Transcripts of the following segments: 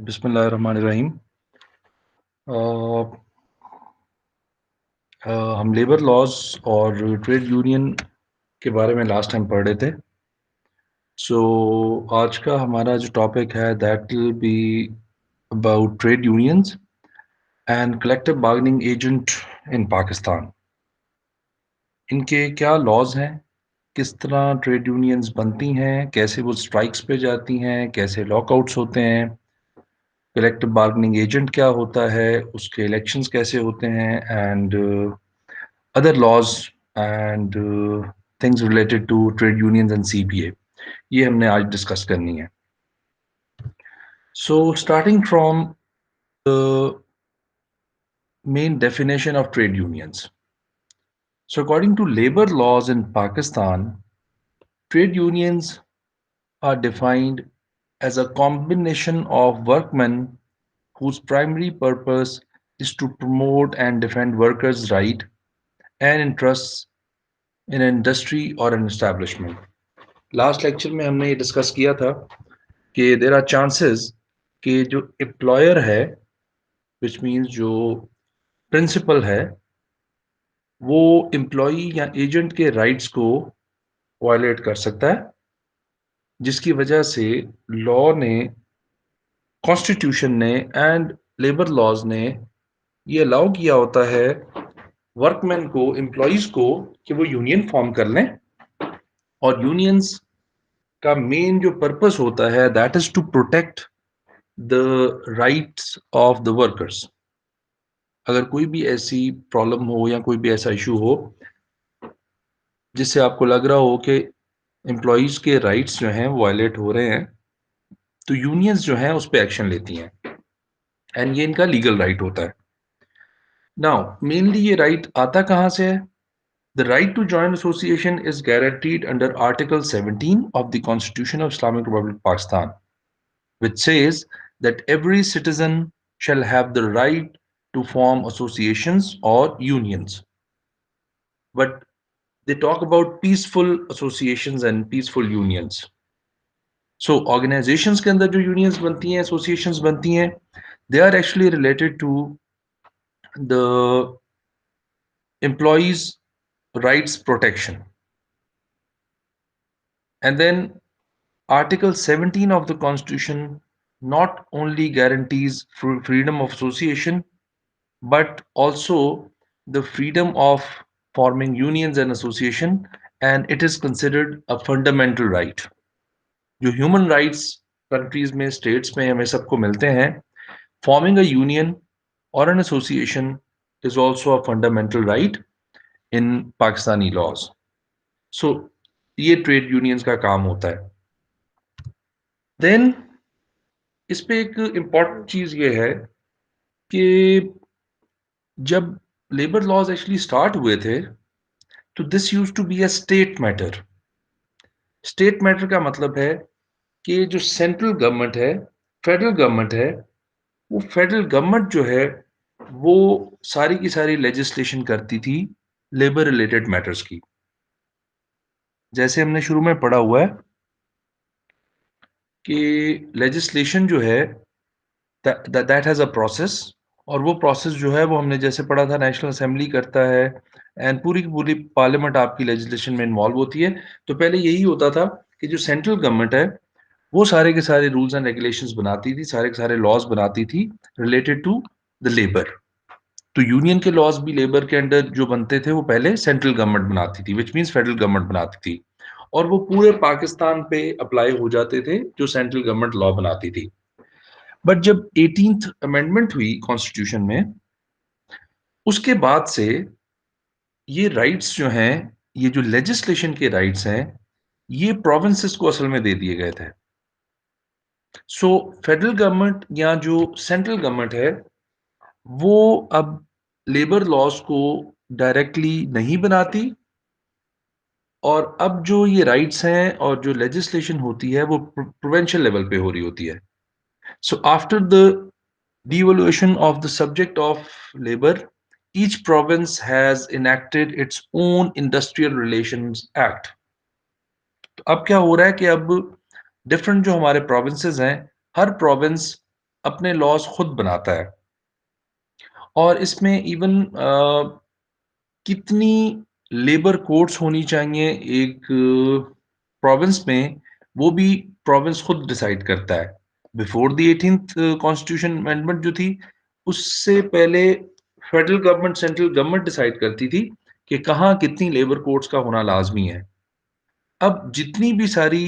बिस्मिल्लाहिर्रहमानिर्रहीम। हम labour laws और ट्रेड यूनियन के बारे में लास्ट टाइम पढ़ रहे थे। सो आज का हमारा जो टॉपिक है that will be about trade unions and collective bargaining agent in Pakistan. इनके क्या लॉज हैं, किस तरह ट्रेड यूनियंस बनती हैं, कैसे वो स्ट्राइक्स पे जाती हैं, कैसे लॉकआउट्स होते हैं, कलेक्टिव बार्गेनिंग एजेंट क्या होता है, उसके इलेक्शंस कैसे होते हैं, and other laws and things related to trade unions and CBA, ये हमने आज डिस्कस करनी है। So starting from the main definition of trade unions. So according to labor laws in Pakistan, trade unions are defined as a combination of workmen whose primary purpose is to promote and defend workers' rights and interests in an industry or an establishment. Last lecture में हमने ये discuss किया था कि there are chances कि जो employer है, which means जो प्रिंसिपल है, वो एम्प्लॉई या एजेंट के राइट्स को वायलेट कर सकता है, जिसकी वजह से लॉ ने, कॉन्स्टिट्यूशन ने एंड लेबर लॉज ने ये अलाउ किया होता है वर्कमैन को, एम्प्लॉइज को, कि वो यूनियन फॉर्म कर लें। और यूनियंस का मेन जो पर्पस होता है that is to protect the rights of the workers. अगर कोई भी ऐसी प्रॉब्लम हो या कोई भी ऐसा इशू हो जिससे आपको लग रहा हो कि एम्प्लॉइज के राइट्स जो हैं वायलेट हो रहे हैं, तो यूनियंस जो हैं उस पर एक्शन लेती हैं, एंड ये इनका लीगल राइट होता है। नाउ मेनली ये राइट आता कहाँ से है? The right to join association is guaranteed under article 17 of the constitution of Islamic Republic Pakistan, which says that every citizen shall have the right to form associations or unions. But they talk about peaceful associations and peaceful unions. So organizations के अंदर जो unions बनती हैं, associations बनती हैं, they are actually related to the employees' rights protection. And then Article 17 of the Constitution not only guarantees freedom of association, but also the freedom of forming unions and association, and it is considered a fundamental right. जो human rights countries में, states में हमें सबको मिलते हैं, forming a union और an association is also a fundamental right in Pakistani laws. So ये trade unions का काम होता है। देन इस पे एक इम्पॉर्टेंट चीज ये है कि जब लेबर लॉज एक्चुअली स्टार्ट हुए थे, तो this use to be a state matter. State matter का मतलब है कि जो सेंट्रल गवर्नमेंट है, फेडरल गवर्नमेंट है, वो फेडरल गवर्नमेंट जो है वो सारी की सारी लेजिस्लेशन करती थी लेबर रिलेटेड मैटर्स की। जैसे हमने शुरू में पढ़ा हुआ है कि लेजिस्लेशन जो है दैट हैज अ प्रोसेस, और वो प्रोसेस जो है वो हमने जैसे पढ़ा था नेशनल असेंबली करता है, एंड पूरी की पूरी पार्लियामेंट आपकी लेजिस्लेशन में इन्वॉल्व होती है। तो पहले यही होता था कि जो सेंट्रल गवर्नमेंट है वो सारे के सारे रूल्स एंड रेगुलेशंस बनाती थी, सारे के सारे लॉज बनाती थी रिलेटेड टू द लेबर। तो यूनियन के लॉज भी लेबर के अंडर जो बनते थे वो पहले सेंट्रल गवर्नमेंट बनाती थी, विच मीन्स फेडरल गवर्नमेंट बनाती थी, और वो पूरे पाकिस्तान पे अप्लाई हो जाते थे जो सेंट्रल गवर्नमेंट लॉ बनाती थी। बट जब 18th अमेंडमेंट हुई कॉन्स्टिट्यूशन में, उसके बाद से ये राइट्स जो हैं, ये जो लेजिस्लेशन के राइट्स हैं, ये प्रोविंसेस को असल में दे दिए गए थे। सो फेडरल गवर्नमेंट या जो सेंट्रल गवर्नमेंट है वो अब लेबर लॉज को डायरेक्टली नहीं बनाती, और अब जो ये राइट्स हैं और जो लेजिस्लेशन होती है वो प्रोविंशियल लेवल पे हो रही होती है। So after the devaluation of the subject of labor, each province has enacted its own industrial relations act. तो अब क्या हो रहा है कि अब डिफरेंट जो हमारे प्रोविंसेस हैं, हर प्रोविंस अपने लॉज खुद बनाता है, और इसमें इवन कितनी लेबर कोर्ट्स होनी चाहिए एक प्रोविंस में, वो भी प्रोविंस खुद डिसाइड करता है। Before the 18th constitution amendment जो थी, उससे पहले federal government, central government decide करती थी कि कहाँ कितनी लेबर कोर्ट्स का होना लाजमी है। अब जितनी भी सारी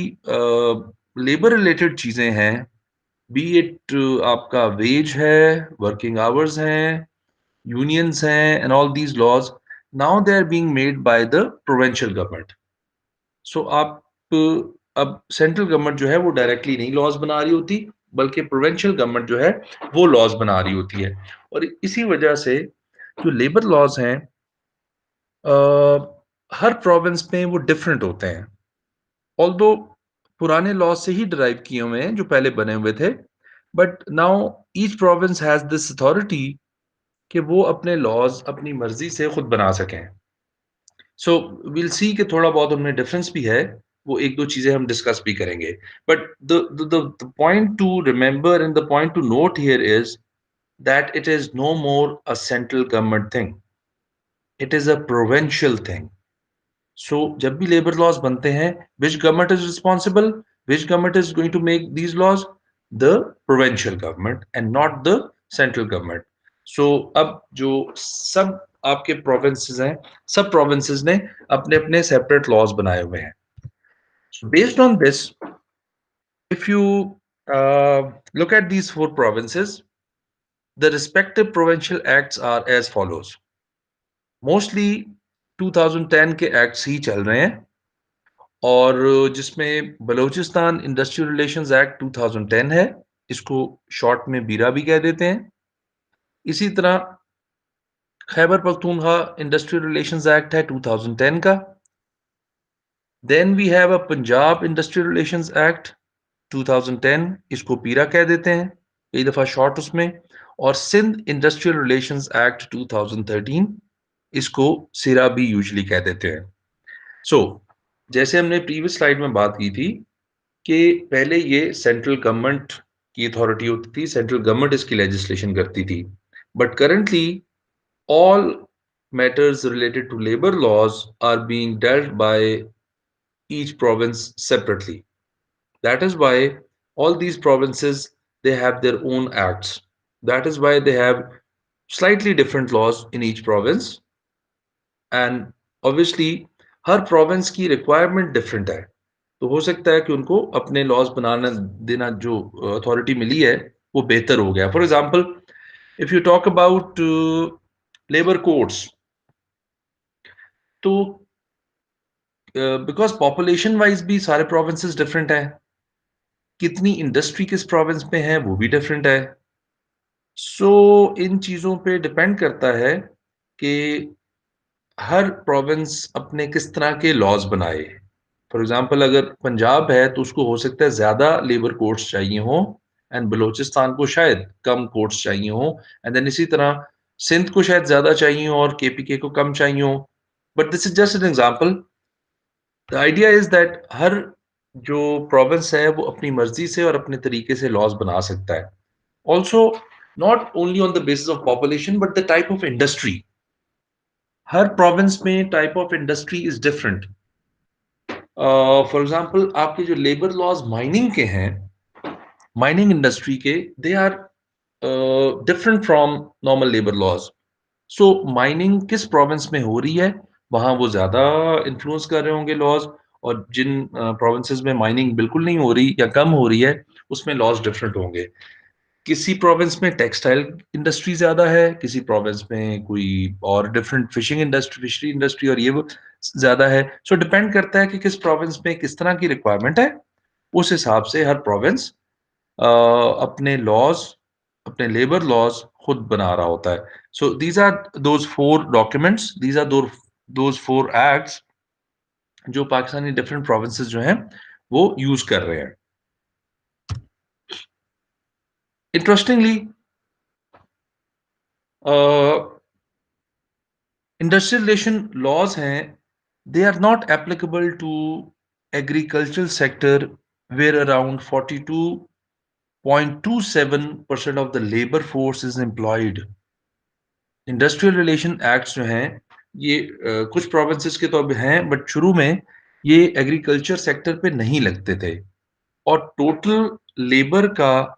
लेबर रिलेटेड चीजें हैं, बी इट आपका वेज है, वर्किंग आवर्स हैं, unions हैं, and all these laws now they are being made by the provincial government. So आप अब सेंट्रल गवर्नमेंट जो है वो डायरेक्टली नहीं लॉज बना रही होती, बल्कि प्रोविंशियल गवर्नमेंट जो है वो लॉज बना रही होती है। और इसी वजह से जो लेबर लॉज हैं, हर प्रोविंस में वो डिफरेंट होते हैं। ऑल्दो पुराने लॉज से ही डिराइव किए हुए हैं जो पहले बने हुए थे, but now each province has this authority कि वो अपने लॉज अपनी मर्जी से खुद बना सकें। सो विल सी कि थोड़ा बहुत उनमें डिफरेंस भी है, वो एक दो चीजें हम डिस्कस भी करेंगे। But the point to remember and the point to note here is that it is no more a central government thing, it is a provincial thing. So जब भी लेबर लॉज बनते हैं, which government is responsible, which government is going to make these laws? The provincial government and not the central government. So अब जो सब आपके provinces हैं, सब प्रोविंसेस ने अपने अपने सेपरेट लॉज बनाए हुए हैं। Based on this, if you look at these four provinces, the respective provincial acts are as follows. Mostly 2010 के एक्ट्स ही चल रहे हैं, और जिसमें बलूचिस्तान इंडस्ट्रियल रिलेशंस एक्ट 2010 है, इसको शॉर्ट में बीरा भी कह देते हैं। इसी तरह Khyber Pakhtunkhwa industrial relations act है 2010 का। Then we have a Punjab industrial relations act 2010, इसको पीरा कह देते हैं कई दफ़ा शॉर्ट उसमें। और सिंध इंडस्ट्रियल रिलेशंस एक्ट 2013, इसको सिरा भी यूजली कह देते हैं। सो जैसे हमने प्रीवियस स्लाइड में बात की थी कि पहले ये सेंट्रल गवर्नमेंट की अथॉरिटी होती थी, सेंट्रल गवर्नमेंट इसकी लेजिस्लेशन करती थी। But currently all matters related to labor laws are being dealt by each province separately. That is why all these provinces, they have their own acts. That is why they have slightly different laws in each province, and obviously her province की requirement different है। तो हो सकता है कि उनको अपने laws बनाना देना जो अथॉरिटी मिली है वो बेहतर हो गया। For example, if you talk about labour codes, तो बिकॉज पॉपुलेशन वाइज भी सारे प्रोविंसेस डिफरेंट हैं, कितनी इंडस्ट्री किस प्रोविंस में है वो भी डिफरेंट है। सो इन चीज़ों पे डिपेंड करता है कि हर प्रोविंस अपने किस तरह के लॉज बनाए। फॉर एग्जांपल, अगर पंजाब है तो उसको हो सकता है ज़्यादा लेबर कोर्ट्स चाहिए हो, एंड बलूचिस्तान को शायद कम कोर्ट्स चाहिए हो, एंड देन इसी तरह सिंध को शायद ज़्यादा चाहिए हो और केपीके को कम चाहिए हो। But this is just an example. The idea is that हर जो प्रोविंस है वो अपनी मर्जी से और अपने तरीके से लॉज बना सकता है। Also not only on the basis of population but the type of industry. हर प्रोविंस में type of industry is different. For example, आपके जो लेबर लॉज माइनिंग के हैं, माइनिंग इंडस्ट्री के, they are different from normal labour laws. So mining किस province में हो रही है, वहां वो ज्यादा इन्फ्लुएंस कर रहे होंगे लॉज, और जिन प्रोविंसेस में माइनिंग बिल्कुल नहीं हो रही या कम हो रही है, उसमें लॉज डिफरेंट होंगे। किसी प्रोविंस में टेक्सटाइल इंडस्ट्री ज्यादा है, किसी प्रोविंस में कोई और different fishing industry, fishery industry और ये वो ज्यादा है। सो डिपेंड करता है कि किस प्रोविंस में किस तरह की रिक्वायरमेंट है, उस हिसाब से हर प्रोविंस अपने लॉज, अपने लेबर लॉज खुद बना रहा होता है। So these are those four documents, these are those four acts जो पाकिस्तानी डिफरेंट प्रोविंसेस जो हैं वो यूज कर रहे हैं। इंटरेस्टिंगली, इंडस्ट्रियल रिलेशन लॉज हैं, they are not applicable to agricultural sector, where around 42 0.27% of the labor force is employed. Industrial relation acts जो हैं ये कुछ प्रोविंसेस के तो अब हैं, बट शुरू में ये एग्रीकल्चर सेक्टर पे नहीं लगते थे, और टोटल लेबर का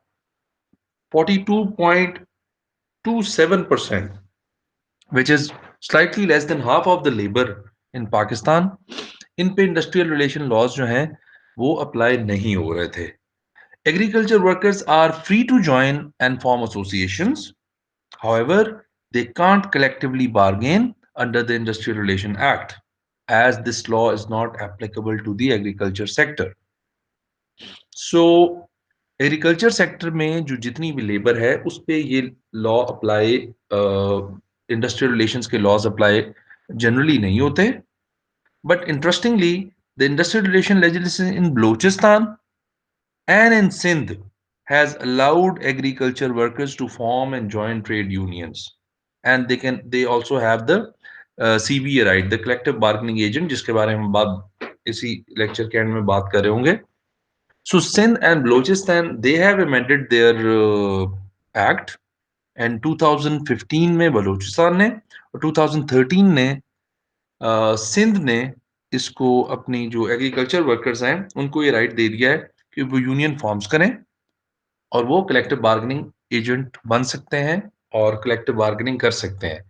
42.27%, which is slightly less than half of the labor in Pakistan, इन पे इंडस्ट्रियल रिलेशन लॉज जो हैं वो अप्लाई नहीं हो रहे थे. Agriculture workers are free to join and form associations. However, they can't collectively bargain under the Industrial Relation Act, as this law is not applicable to the agriculture sector. So, agriculture sector में जो जितनी भी labour है उस पे ये law apply, industrial relations के laws apply generally नहीं होते. But interestingly, the industrial relation legislation in Balochistan and in Sindh has allowed agriculture workers to form and join trade unions, and they also have the CBA right, the collective bargaining agent, जिसके बारे में हम बात इसी lecture के and में बात कर रहे होंगे. So Sindh and Balochistan, they have amended their act, and 2015 में बलूचिस्तान ने और 2013 ने सिंध ने इसको अपनी जो एग्रीकल्चर वर्कर्स हैं उनको ये राइट दे दिया है कि वो यूनियन फॉर्म्स करें और वो कलेक्टिव बार्गेनिंग एजेंट बन सकते हैं और कलेक्टिव बार्गेनिंग कर सकते हैं.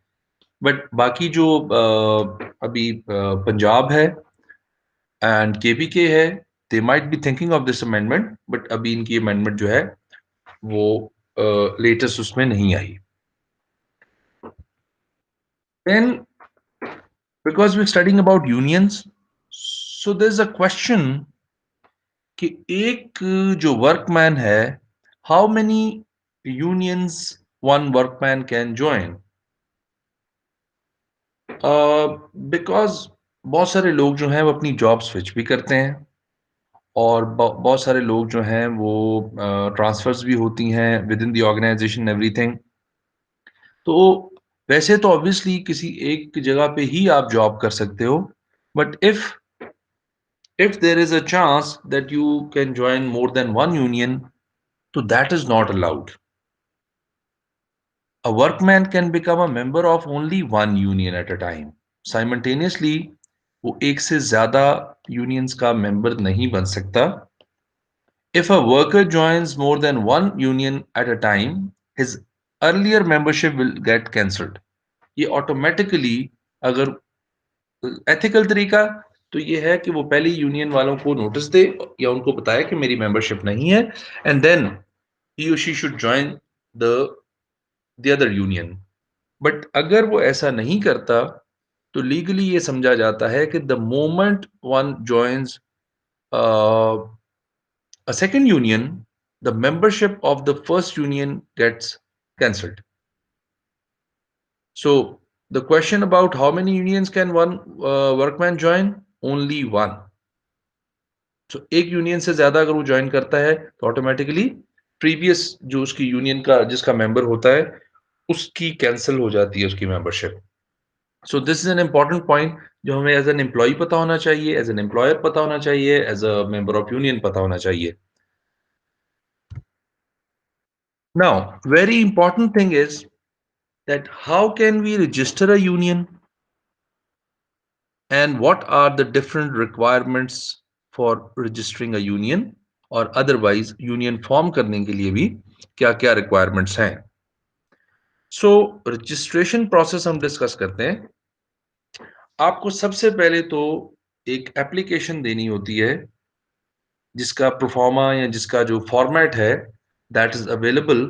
बट बाकी जो अभी पंजाब है एंड केपीके है, they might be thinking of this amendment, but अभी इनकी अमेंडमेंट जो है वो लेटेस्ट उसमें नहीं आई. Then because we studying about unions, so there is a question कि एक जो वर्कमैन है, how many unions one workman can join. Because बहुत सारे लोग जो हैं वो अपनी जॉब स्विच भी करते हैं, और बहुत सारे लोग जो हैं वो ट्रांसफर्स भी होती हैं within the organisation everything. तो वैसे तो ऑब्वियसली किसी एक जगह पे ही आप जॉब कर सकते हो, but if there is a chance that you can join more than one union, so that is not allowed. A workman can become a member of only one union at a time. Simultaneously, वो एक से ज़्यादा unions का member नहीं बन सकता. If a worker joins more than one union at a time, his earlier membership will get cancelled. ये automatically, अगर एथिकल तरीका तो ये है कि वो पहले यूनियन वालों को नोटिस दे या उनको बताए कि मेरी मेंबरशिप नहीं है, एंड देन ही और she should join the other union. But अगर वो ऐसा नहीं करता तो लीगली ये समझा जाता है कि the moment one joins a second union, the membership of the first union gets cancelled. So the question about how many unions can one workman join? Only one. So एक यूनियन से ज्यादा अगर वो ज्वाइन करता है तो automatically previous जो उसकी यूनियन का जिसका मेंबर होता है उसकी कैंसिल हो जाती है उसकी membership. So this is an important point जो हमें एज एन एम्प्लॉय पता होना चाहिए, एज एन एम्प्लॉयर पता होना चाहिए, as a member of union पता होना चाहिए. Now, very important thing is that how can we register a union and what are the different requirements for registering a union, और otherwise union form करने के लिए भी क्या क्या requirements हैं. So registration process हम discuss करते हैं. आपको सबसे पहले तो एक application देनी होती है जिसका प्रोफॉर्मा या जिसका जो फॉर्मेट है that is available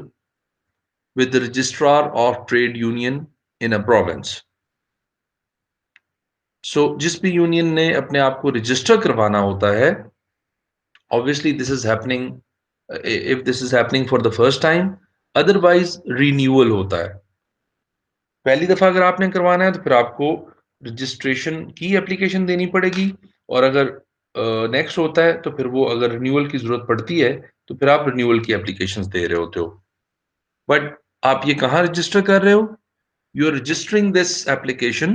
with the registrar of trade union in a province. So जिस भी यूनियन ने अपने आप को रजिस्टर करवाना होता है, obviously this is happening, if this is happening for the first time, otherwise renewal होता है. पहली दफा अगर आपने करवाना है तो फिर आपको रजिस्ट्रेशन की एप्लीकेशन देनी पड़ेगी, और अगर नेक्स्ट होता है तो फिर वो अगर रिन्यूअल की जरूरत पड़ती है तो फिर आप रिन्यूअल की एप्लीकेशंस दे रहे होते हो. बट आप ये कहाँ रजिस्टर कर रहे हो? You are registering this application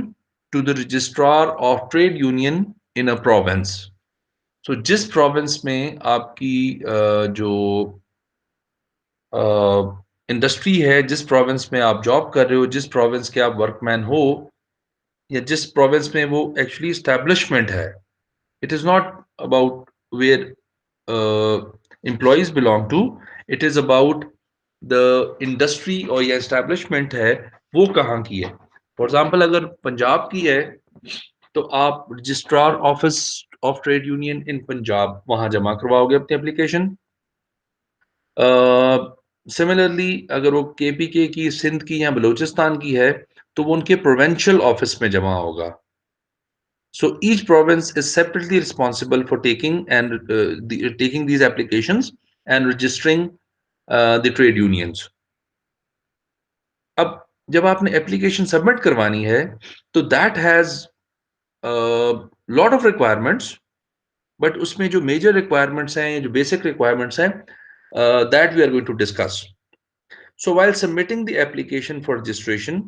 to the registrar of trade union in a province. So जिस प्रोविंस में आपकी जो इंडस्ट्री है, जिस प्रोविंस में आप जॉब कर रहे हो, जिस प्रोविंस के आप वर्कमैन हो, या जिस प्रोविंस में वो एक्चुअली इस्टेब्लिशमेंट है, it is not about where employees belong to, it is about the industry और या establishment है वो कहाँ की है। फॉर एग्जाम्पल अगर पंजाब की है तो आप registrar office of trade union in Punjab वहां जमा करवाओगे अपनी एप्लीकेशन। सिमिलरली अगर वो केपीके की, सिंध की या बलूचिस्तान की है तो वो उनके प्रोविंशियल ऑफिस में जमा होगा। So each province is separately responsible for taking these applications and registering the trade unions. अब जब आपने एप्लीकेशन सबमिट करवानी है तो that has lot of requirements, but उसमें जो मेजर रिक्वायरमेंट्स हैं, जो बेसिक रिक्वायरमेंट्स हैं, that we are going to discuss. So while submitting the application for registration,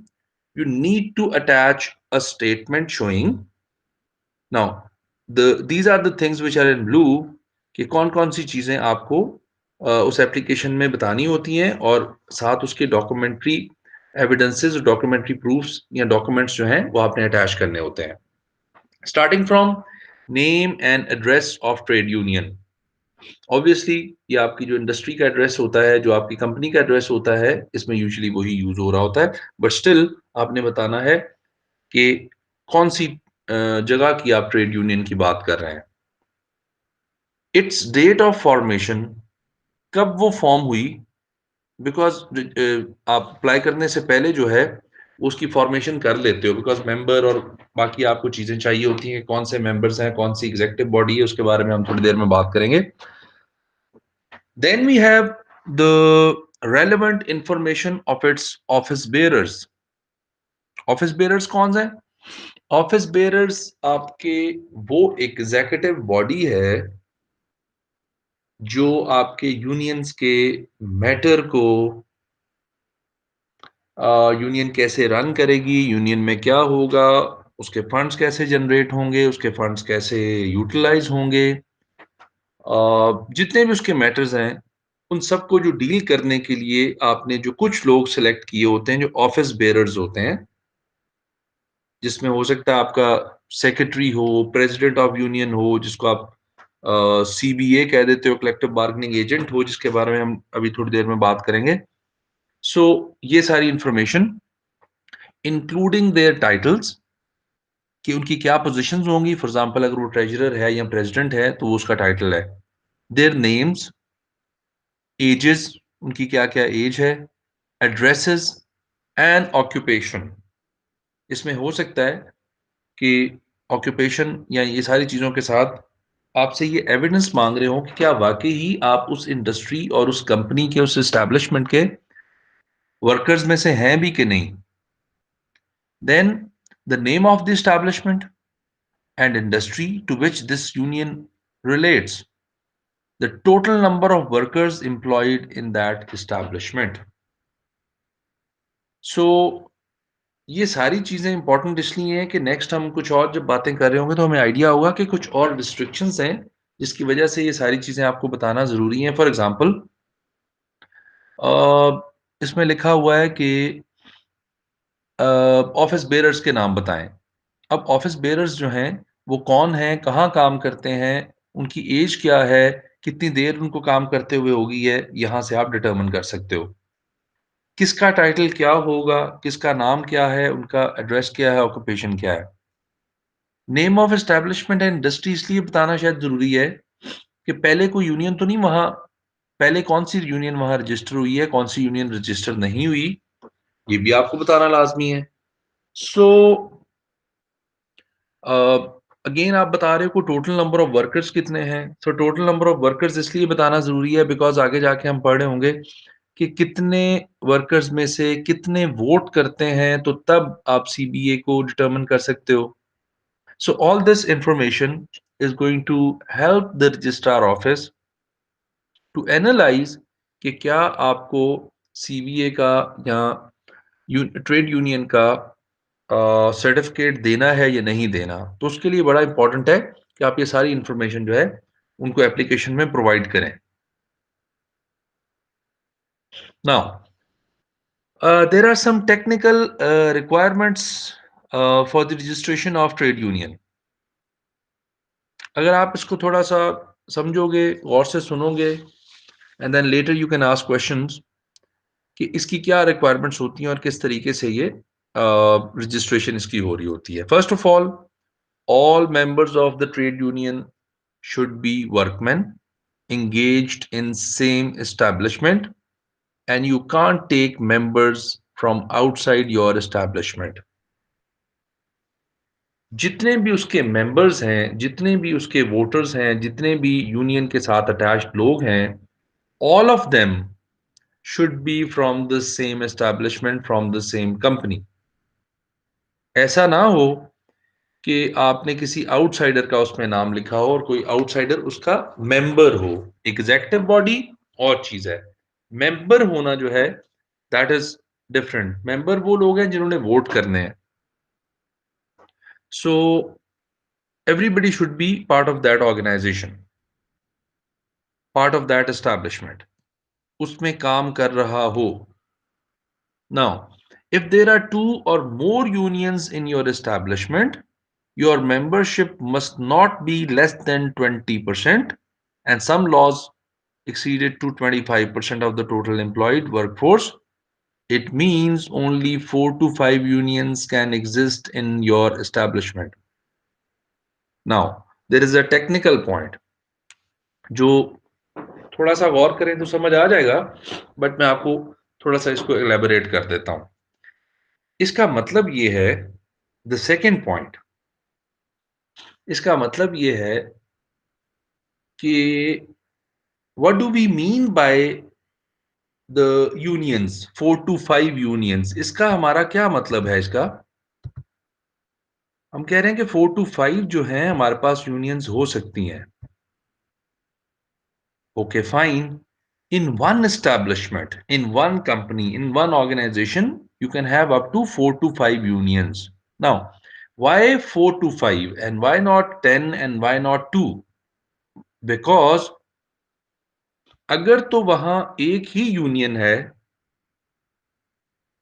you need to attach a statement showing now these are the things which are in blue कि कौन कौन सी चीजें आपको उस application में बतानी होती हैं और साथ उसके डॉक्यूमेंट्री एविडेंसेस, डॉक्यूमेंट्री प्रूफ्स या डॉक्यूमेंट्स जो हैं वो आपने अटैच करने होते हैं। Starting from name and address of trade union. Obviously ये आपकी जो इंडस्ट्री का एड्रेस होता है, जो आपकी कंपनी का एड्रेस होता है, इसमें यूजुअली वही यूज हो रहा होता है, बट स्टिल आपने बताना है कि कौन सी जगह की आप ट्रेड यूनियन की बात कर रहे हैं। इट्स डेट ऑफ फॉर्मेशन, कब वो फॉर्म हुई, बिकॉज आप अप्लाई करने से पहले जो है उसकी फॉर्मेशन कर लेते हो, बिकॉज मेंबर और बाकी आपको चीजें चाहिए होती हैं, कौन से मेंबर्स हैं, कौन सी एग्जीक्यूटिव बॉडी है, उसके बारे में हम थोड़ी देर में बात करेंगे। Then we have the relevant information of its office bearers. Office bearers कौन है? ऑफिस बेयरर्स आपके वो एग्जीक्यूटिव बॉडी है जो आपके यूनियंस के मैटर को, यूनियन कैसे रन करेगी, यूनियन में क्या होगा, उसके फंड्स कैसे जनरेट होंगे, उसके फंड्स कैसे यूटिलाइज होंगे, जितने भी उसके मैटर्स हैं उन सबको जो डील करने के लिए आपने जो कुछ लोग सेलेक्ट किए होते हैं जो ऑफिस बेयरर्स होते हैं, जिसमें हो सकता है आपका सेक्रेटरी हो, प्रेसिडेंट ऑफ यूनियन हो, जिसको आप सीबीए कह देते हो, कलेक्टिव बार्गेनिंग एजेंट हो, जिसके बारे में हम अभी थोड़ी देर में बात करेंगे। सो ये सारी इंफॉर्मेशन इंक्लूडिंग देयर टाइटल्स कि उनकी क्या पोजीशंस होंगी। फॉर एग्जांपल अगर वो ट्रेजरर है या प्रेसिडेंट है तो वो उसका टाइटल है। देयर नेम्स, एजेस, उनकी क्या क्या एज है, एड्रेसेस एंड ऑक्यूपेशन। इसमें हो सकता है कि ऑक्यूपेशन या ये सारी चीज़ों के साथ आपसे ये एविडेंस मांग रहे हो कि क्या वाकई ही आप उस इंडस्ट्री और उस कंपनी के, उस एस्टैब्लिशमेंट के वर्कर्स में से हैं भी कि नहीं। Then the name of the establishment and industry to which this union relates, the total number of workers employed in that establishment. So ये सारी चीजें इंपॉर्टेंट इसलिए हैं कि नेक्स्ट हम कुछ और जब बातें कर रहे होंगे तो हमें आइडिया होगा कि कुछ और रिस्ट्रिक्शंस हैं जिसकी वजह से ये सारी चीजें आपको बताना जरूरी हैं। फॉर एग्जांपल इसमें लिखा हुआ है कि ऑफिस बेयरर्स के नाम बताएं। अब ऑफिस बेयरर्स जो हैं वो कौन हैं, कहाँ काम करते हैं, उनकी एज क्या है, कितनी देर उनको काम करते हुए होगी है, यहाँ से आप डिटरमिन कर सकते हो। किसका टाइटल क्या होगा, किसका नाम क्या है, उनका एड्रेस क्या है, ऑक्यूपेशन क्या है। Name of establishment and industry इसलिए बताना शायद जरूरी है कि पहले कोई यूनियन तो नहीं वहां, पहले कौन सी यूनियन वहां रजिस्टर हुई है, कौन सी यूनियन रजिस्टर नहीं हुई, ये भी आपको बताना लाजमी है। सो अगेन आप बता रहे हो को टोटल नंबर ऑफ वर्कर्स कितने हैं। So total number of workers इसलिए बताना जरूरी है बिकॉज आगे जाके हम पढ़ रहे होंगे कि कितने वर्कर्स में से कितने वोट करते हैं, तो तब आप सीबीए को डिटरमिन कर सकते हो। So all this information is going to help the registrar office to analyse कि क्या आपको सीबीए का या ट्रेड यूनियन का सर्टिफिकेट देना है या नहीं देना। तो उसके लिए बड़ा इंपॉर्टेंट है कि आप ये सारी इंफॉर्मेशन जो है उनको एप्लीकेशन में प्रोवाइड करें। Now, there are some technical requirements for the registration of trade union. अगर आप इसको थोड़ा सा समझोगे, गौर से सुनोगे, and then later you can ask questions कि इसकी क्या रिक्वायरमेंट्स होती हैं और किस तरीके से ये रजिस्ट्रेशन इसकी हो रही होती है. First of all members of the trade union should be workmen engaged in same establishment, and you can't take members from outside your establishment. जितने भी उसके मेंबर्स हैं, जितने भी उसके वोटर्स हैं, जितने भी यूनियन के साथ अटैच्ड लोग हैं, all of them should be from the same establishment, from the same company. ऐसा ना हो कि आपने किसी आउटसाइडर का उसमें नाम लिखा हो और कोई आउटसाइडर उसका मेंबर हो. एग्जेक्टिव बॉडी और चीज है, मेंबर होना जो है दैट इज डिफरेंट. मेंबर वो लोग हैं जिन्होंने वोट करने हैं. So everybody should be part of that organisation, part of that establishment, उसमें काम कर रहा हो. Now, if there are two or more unions in your establishment, your membership must not be less than 20%, and some laws exceeded to 25% of the total employed workforce. It means only 4 to 5 unions can exist in your establishment. Now, there is a technical point जो थोड़ा सा गौर करें तो समझ आ जाएगा, but मैं आपको थोड़ा सा इसको एलैबोरेट कर देता हूं. इसका मतलब ये है, द सेकेंड पॉइंट, इसका मतलब ये है कि what do we mean by the unions, 4 to 5 unions. इसका हमारा क्या मतलब है? इसका हम कह रहे हैं कि 4 to 5 जो हैं हमारे पास यूनियंस हो सकती हैं. Okay fine. In one establishment, in one company, in one organisation you can have up to 4 to 5 unions. Now, why 4 to 5 and why not 10 and why not 2? Because अगर तो वहां एक ही यूनियन है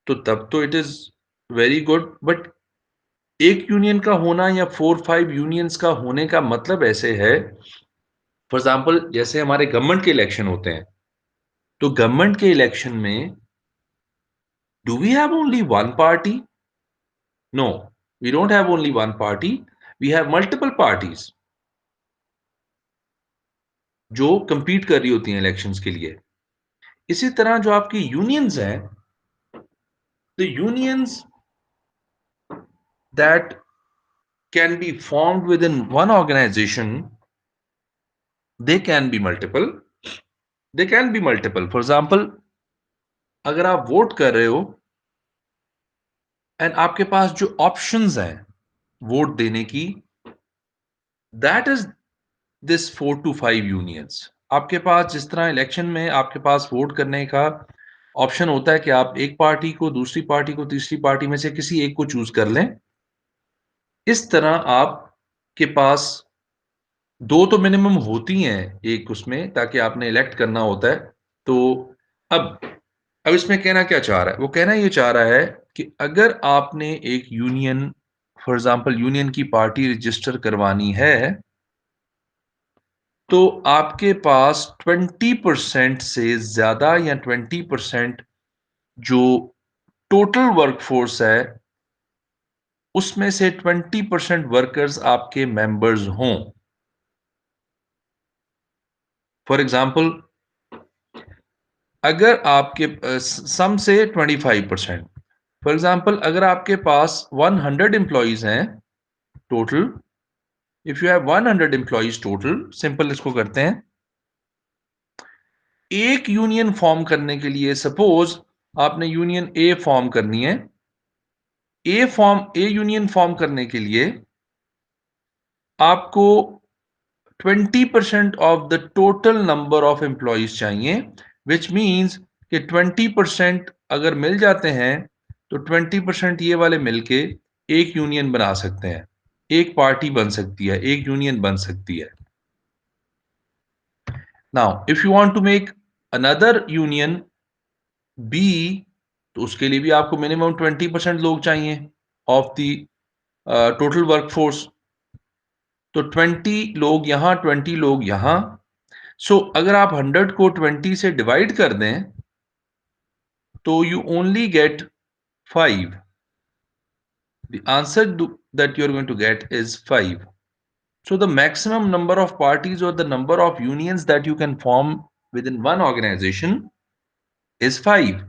तो तब तो it is very good, but एक union का होना या 4 5 यूनियंस का होने का मतलब ऐसे है, फॉर एग्जाम्पल जैसे हमारे गवर्नमेंट के इलेक्शन होते हैं, तो गवर्नमेंट के इलेक्शन में do we have only one party? No, we don't have only one party, we have multiple parties जो कंपीट कर रही होती हैं इलेक्शंस के लिए. इसी तरह जो आपकी यूनियंस हैं, the unions that can be formed within one organization, they can be multiple, they can be multiple. For example, अगर आप वोट कर रहे हो एंड आपके पास जो ऑप्शंस हैं वोट देने की, that is this 4 to 5 unions. आपके पास जिस तरह इलेक्शन में आपके पास वोट करने का ऑप्शन होता है कि आप एक पार्टी को, दूसरी पार्टी को, तीसरी पार्टी में से किसी एक को चूज कर लें, इस तरह आपके पास दो तो मिनिमम होती हैं एक उसमें, ताकि आपने इलेक्ट करना होता है. तो अब अब इसमें कहना क्या चाह रहा है? वो कहना ये चाह रहा है कि अगर आपने एक यूनियन, फॉर एग्जांपल यूनियन की पार्टी रजिस्टर करवानी है, तो आपके पास 20% से ज्यादा या 20% जो टोटल वर्कफोर्स है उसमें से 20% वर्कर्स आपके मेंबर्स हों. फॉर एग्जांपल अगर आपके सम से 25%, फॉर एग्जांपल अगर आपके पास 100 एम्प्लॉइज हैं total, if you have 100 employees total, simple इसको करते हैं, एक यूनियन फॉर्म करने के लिए सपोज आपने यूनियन ए फॉर्म करनी है, ए यूनियन फॉर्म करने के लिए आपको 20% of the total number of employees चाहिए, विच मीन्स कि 20% अगर मिल जाते हैं तो 20% ये वाले मिलके एक यूनियन बना सकते हैं, एक पार्टी बन सकती है, एक यूनियन बन सकती है. Now if you want to make another union, B, तो उसके लिए भी आपको मिनिमम 20% लोग चाहिए ऑफ द टोटल वर्कफोर्स। तो 20 लोग यहां, 20 लोग यहां। सो अगर आप 100 को 20 से डिवाइड कर दें तो you only get 5. The answer that you're going to get is 5. So the maximum number of parties or the number of unions that you can form within one organization is 5.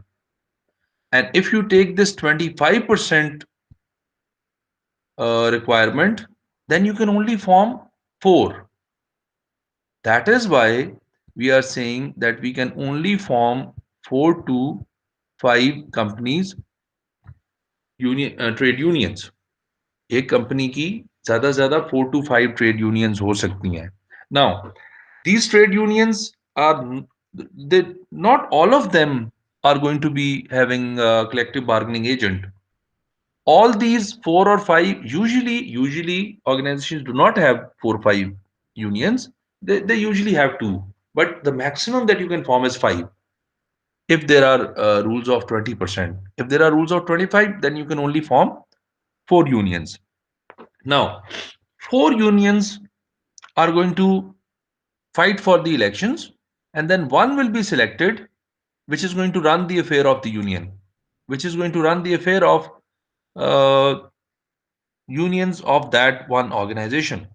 And if you take this 25% requirement, then you can only form 4. That is why we are saying that we can only form 4 to 5 companies, trade unions. एक company की ज्यादा से ज्यादा 4 to 5 trade unions हो सकती हैं. Now these trade unions are, they, not all of them are going to be having a collective bargaining agent. All these 4 or 5, usually organizations do not have 4 or 5 unions. They usually have two, but the maximum that you can form is 5 if there are rules of 20%. If there are rules of 25, then you can only form 4 unions. Now 4 unions are going to fight for the elections, and then one will be selected which is going to run the affair of the union, which is going to run the affair of uh, unions of that one organization.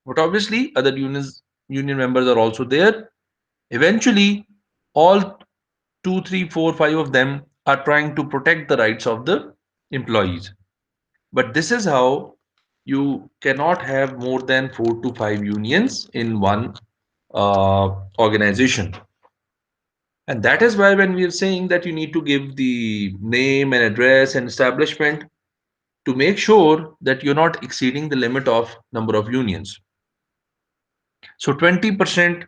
But obviously other union members are also there. Eventually all 2, 3, 4, 5 of them are trying to protect the rights of the employees. But this is how you cannot have more than 4 to 5 unions in one organization. And that is why when we are saying that you need to give the name and address and establishment to make sure that you're not exceeding the limit of number of unions. So 20%.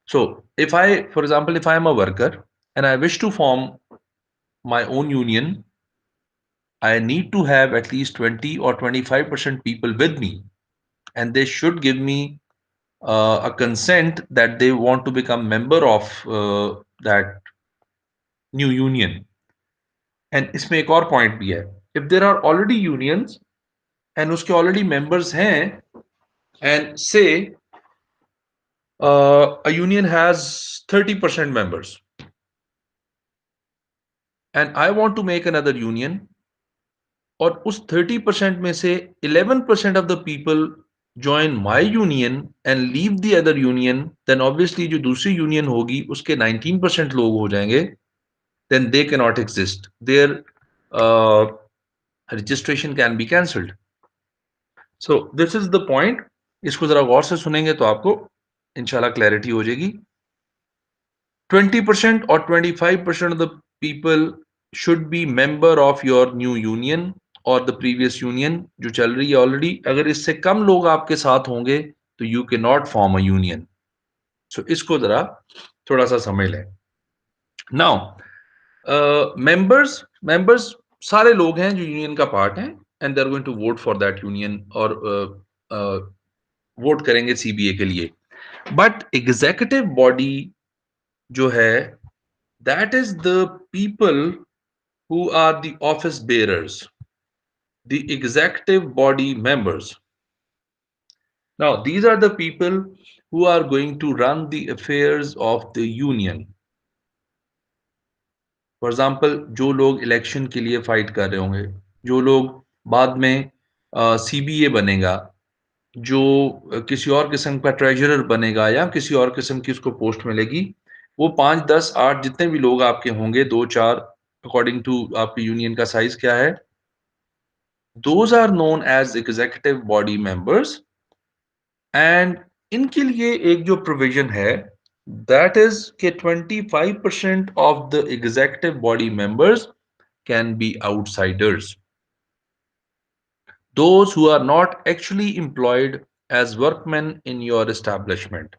So if I, for example, if I am a worker and I wish to form my own union, I need to have at least 20 or 25% people with me, and they should give me a consent that they want to become member of that new union. And इसमें एक और point भी है. If there are already unions and उसके already members हैं, and say a union has 30% members and I want to make another union, और उस 30% में से 11% of the people join my union and leave the other union, then obviously जो दूसरी union होगी उसके 19% लोग हो जाएंगे, then they cannot exist. Their uh, registration can be cancelled. So this is the point. इसको जरा गौर से सुनेंगे तो आपको इंशाल्लाह क्लैरिटी हो जाएगी. 20% or 25% of the people should be member of your new union or the previous union जो चल रही है ऑलरेडी. अगर इससे कम लोग आपके साथ होंगे तो you cannot form a union. So इसको जरा थोड़ा सा समझ लें. Now members सारे लोग हैं जो यूनियन का पार्ट हैं and they are going to vote for that union और वोट करेंगे सीबीए के लिए. बट एग्जीक्यूटिव बॉडी जो है, that is the people who are the office bearers, the executive body members. Now these are the people who are going to run the affairs of the union. For example जो लोग election के लिए fight कर रहे होंगे, जो लोग बाद में सीबीए बनेगा, जो किसी और किस्म का ट्रेजरर बनेगा या किसी और किस्म की उसको पोस्ट मिलेगी, वो 5, 10, 8 जितने भी लोग आपके होंगे, 2, 4 अकॉर्डिंग टू आपके यूनियन का साइज क्या है, those are known as executive body members. And इनके लिए एक जो प्रोविजन है, दैट इज कि 25% of the executive body members can be outsiders, those who are not actually employed as workmen in your establishment.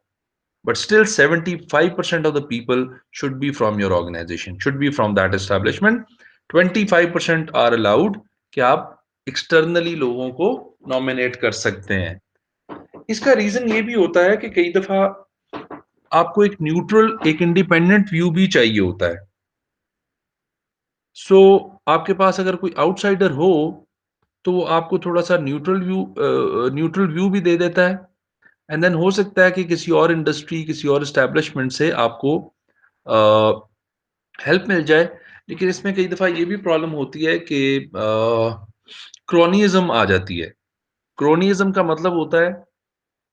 But still 75% of the people should be from your organization, should be from that establishment. 25% are allowed कि आप externally लोगों को nominate कर सकते हैं. इसका reason ये भी होता है कि कई दफा आपको एक न्यूट्रल, एक इंडिपेंडेंट व्यू भी चाहिए होता है. सो आपके पास अगर कोई आउटसाइडर हो, तो वो आपको थोड़ा-सा न्यूट्रल व्यू भी दे देता है। एंड देन हो सकता है कि किसी और इंडस्ट्री, किसी और एस्टेब्लिशमेंट से आपको अ, हेल्प मिल जाए। लेकिन इसमें कई दफ़ा ये भी प्रॉब्लम होती है कि क्रोनिज़्म आ जाती है। क्रोनिज़्म का मतलब होता है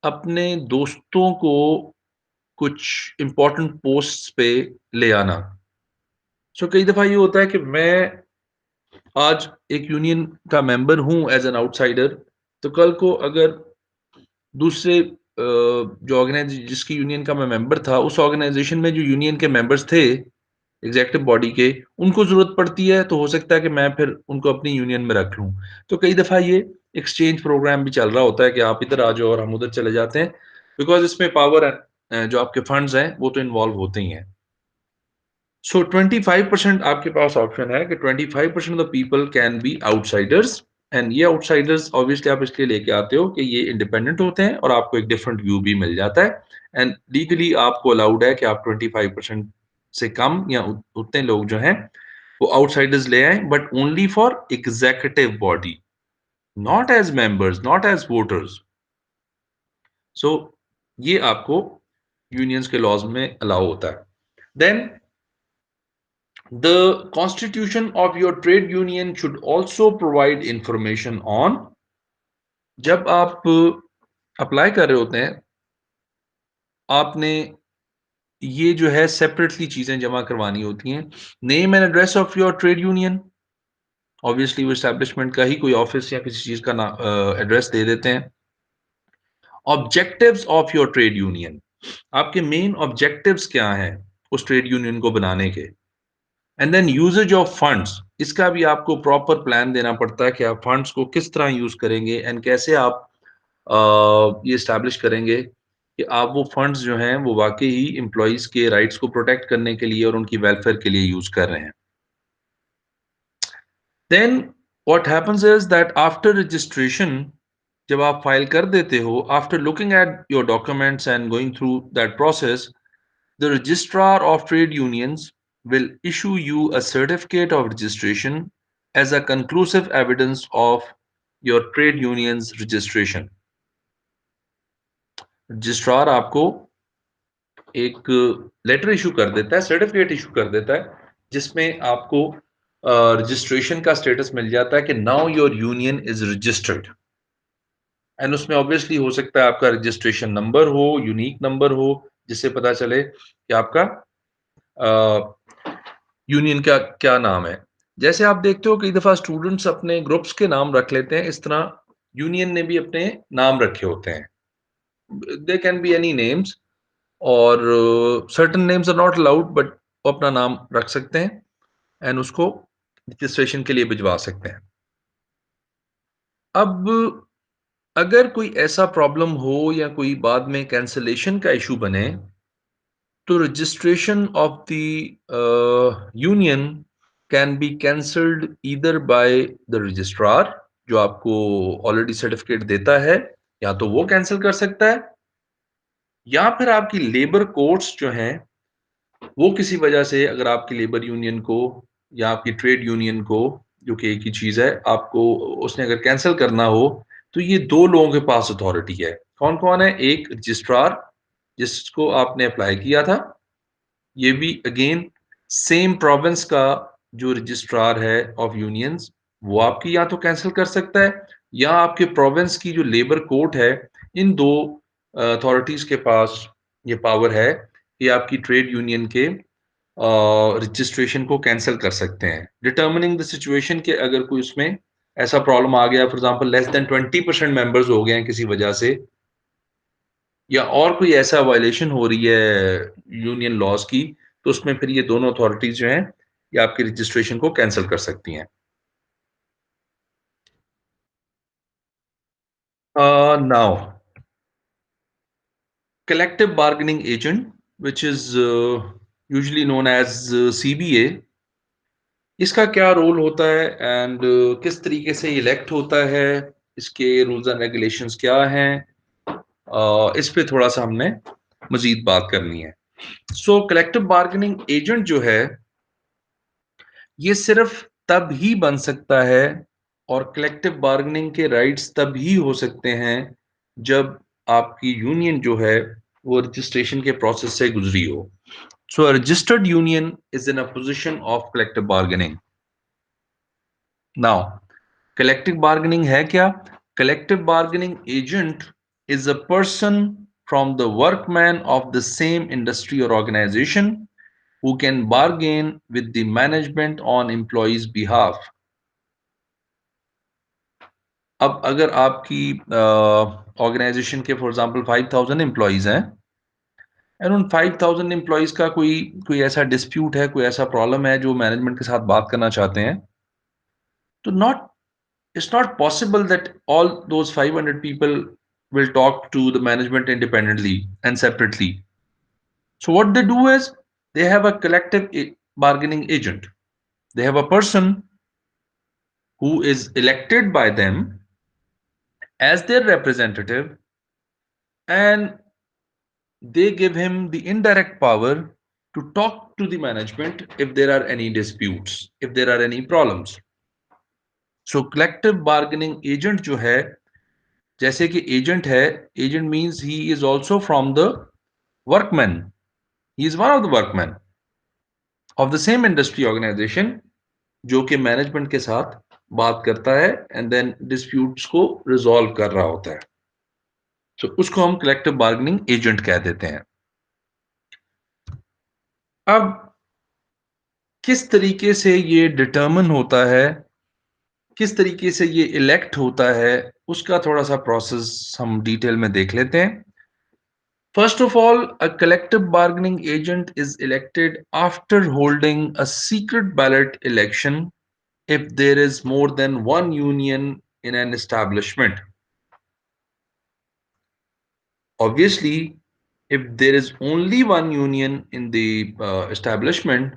अपने दोस्तों को कुछ इम्पोर्टेंट पोस्ट्स पे ले आना। सो कई दफ़ा ये होता है कि मैं आज एक यूनियन का मेंबर हूँ एज़ एन आउटसाइडर, तो कल को अगर दूसरे जो जिसकी यूनियन का मैं मेंबर था, उस ऑर्गेनाइज़ेशन में जो यूनियन के मेंबर्स थे, एग्ज़ेक्टिव बॉडी के, उनको ज़रूरत पड़ती है, तो हो सकता है कि मैं फिर उनको अपनी यूनियन में रख लूँ। तो कई दफ़ा ये एक्सचेंज प्रोग्राम भी चल रहा होता है कि आप इधर आ जाओ और हम उधर चले जाते हैं, बिकॉज़ इसमें पावर जो आपके फंड्स हैं, वो तो इन्वॉल्व होते ही हैं। सो 25% आपके पास ऑप्शन है कि 25% of the people can be outsiders, and ये आउटसाइडर्स ऑब्वियसली आप इसलिए लेके आते हो कि ये इंडिपेंडेंट होते हैं और आपको एक डिफरेंट व्यू भी मिल जाता है। एंड लीगली आपको अलाउड है कि आप 25% से कम या उतने लोग जो हैं वो आउटसाइडर्स ले आए, but only for executive body, not as members, not as voters. So ये आपको यूनियंस के लॉज में अलाउ होता है। Then the constitution of your trade union should also provide information on, जब आप अप्लाई कर रहे होते हैं, आपने ये जो है सेपरेटली चीजें जमा करवानी होती हैं। Name and address of your trade union, obviously वो एस्टेब्लिशमेंट का ही कोई ऑफिस या किसी चीज का एड्रेस दे देते हैं। Objectives of your trade union, आपके मेन ऑब्जेक्टिव्स क्या हैं उस ट्रेड यूनियन को बनाने के। And then uses of funds, इसका भी आपको प्रॉपर प्लान देना पड़ता है कि आप फंड्स को किस तरह यूज करेंगे एंड कैसे आप ये स्टैब्लिश करेंगे कि आप वो फंड्स जो हैं वो वाकई ही एम्प्लॉइज के राइट्स को प्रोटेक्ट करने के लिए और उनकी वेलफेयर के लिए यूज कर रहे हैं। Then what happens is that after registration, जब आप फाइल कर देते हो, after looking at your documents and going through that process, the registrar of trade unions will issue you a certificate of registration as a conclusive evidence of your trade union's registration. Registrar आपको एक letter issue कर देता है, certificate issue कर देता है, जिसमें आपको रजिस्ट्रेशन का स्टेटस मिल जाता है कि now your union is registered. And उसमें ऑब्वियसली हो सकता है आपका रजिस्ट्रेशन नंबर हो, यूनिक नंबर हो, जिससे पता चले कि आपका यूनियन का क्या नाम है। जैसे आप देखते हो कई दफा स्टूडेंट्स अपने ग्रुप्स के नाम रख लेते हैं, इस तरह यूनियन ने भी अपने नाम रखे होते हैं। They can be any names, और certain names are not allowed, but वो अपना नाम रख सकते हैं एंड उसको रजिस्ट्रेशन के लिए भिजवा सकते हैं। अब अगर कोई ऐसा प्रॉब्लम हो या कोई बाद में कैंसलेशन का इशू बने, तो registration of the union can be cancelled either by the registrar, जो आपको ऑलरेडी सर्टिफिकेट देता है, या तो वो कैंसिल कर सकता है, या फिर आपकी लेबर कोर्ट्स जो हैं वो किसी वजह से, अगर आपकी लेबर यूनियन को या आपकी ट्रेड यूनियन को, जो कि एक ही चीज है, आपको उसने अगर कैंसिल करना हो, तो ये दो लोगों के पास अथॉरिटी है। कौन कौन है? एक रजिस्ट्रार, जिसको आपने अप्लाई किया था, ये भी अगेन सेम प्रोविंस का जो रजिस्ट्रार है ऑफ यूनियंस, वो आपकी या तो कैंसिल कर सकता है, या आपके प्रोविंस की जो लेबर कोर्ट है, इन दो अथॉरिटीज के पास ये पावर है कि आपकी ट्रेड यूनियन के रजिस्ट्रेशन को कैंसिल कर सकते हैं, डिटर्मिनिंग द सिचुएशन कि अगर कोई उसमें ऐसा प्रॉब्लम आ गया, for example less than 20% members हो गए हैं किसी वजह से, या और कोई ऐसा वायलेशन हो रही है यूनियन लॉज की, तो उसमें फिर ये दोनों अथॉरिटीज जो हैं ये आपकी रजिस्ट्रेशन को कैंसिल कर सकती हैं। Now, collective bargaining agent, which is usually known as CBA, इसका क्या रोल होता है एंड किस तरीके से इलेक्ट होता है, इसके रूल्स एंड रेगुलेशंस क्या हैं, इस पे थोड़ा सा हमने मजीद बात करनी है। सो कलेक्टिव बार्गेनिंग एजेंट जो है, ये सिर्फ तब ही बन सकता है और कलेक्टिव बार्गेनिंग के राइट्स तब ही हो सकते हैं जब आपकी यूनियन जो है वो रजिस्ट्रेशन के प्रोसेस से गुजरी हो. So a registered union is in a position of collective bargaining. Now collective bargaining है क्या? Collective bargaining agent is a person from the workman of the same industry or organization who can bargain with the management on employees' behalf. अब अगर आपकी organisation के for example 5000 employees हैं and उन 5000 employees का कोई कोई ऐसा डिस्प्यूट है, कोई ऐसा प्रॉब्लम है जो मैनेजमेंट के साथ बात करना चाहते हैं, तो not it's not possible that all those 500 people will talk to the management independently and separately. So what they do is they have a collective bargaining agent. They have a person who is elected by them as their representative, and they give him the indirect power to talk to the management if there are any disputes, if there are any problems. So collective bargaining agent जो है, जैसे कि agent है, agent means he is also from the workman, he is one of the workman of the same industry organisation जो कि management के साथ बात करता है एंड देन डिस्प्यूट्स को रिजॉल्व कर रहा होता है. तो उसको हम कलेक्टिव बार्गेनिंग एजेंट कह देते हैं. अब किस तरीके से ये डिटर्मिन होता है, किस तरीके से ये इलेक्ट होता है, उसका थोड़ा सा प्रोसेस हम डिटेल में देख लेते हैं. First of all, a collective bargaining agent is elected after holding a secret ballot election if there is more than one union in an establishment. Obviously, if there is only one union in the establishment,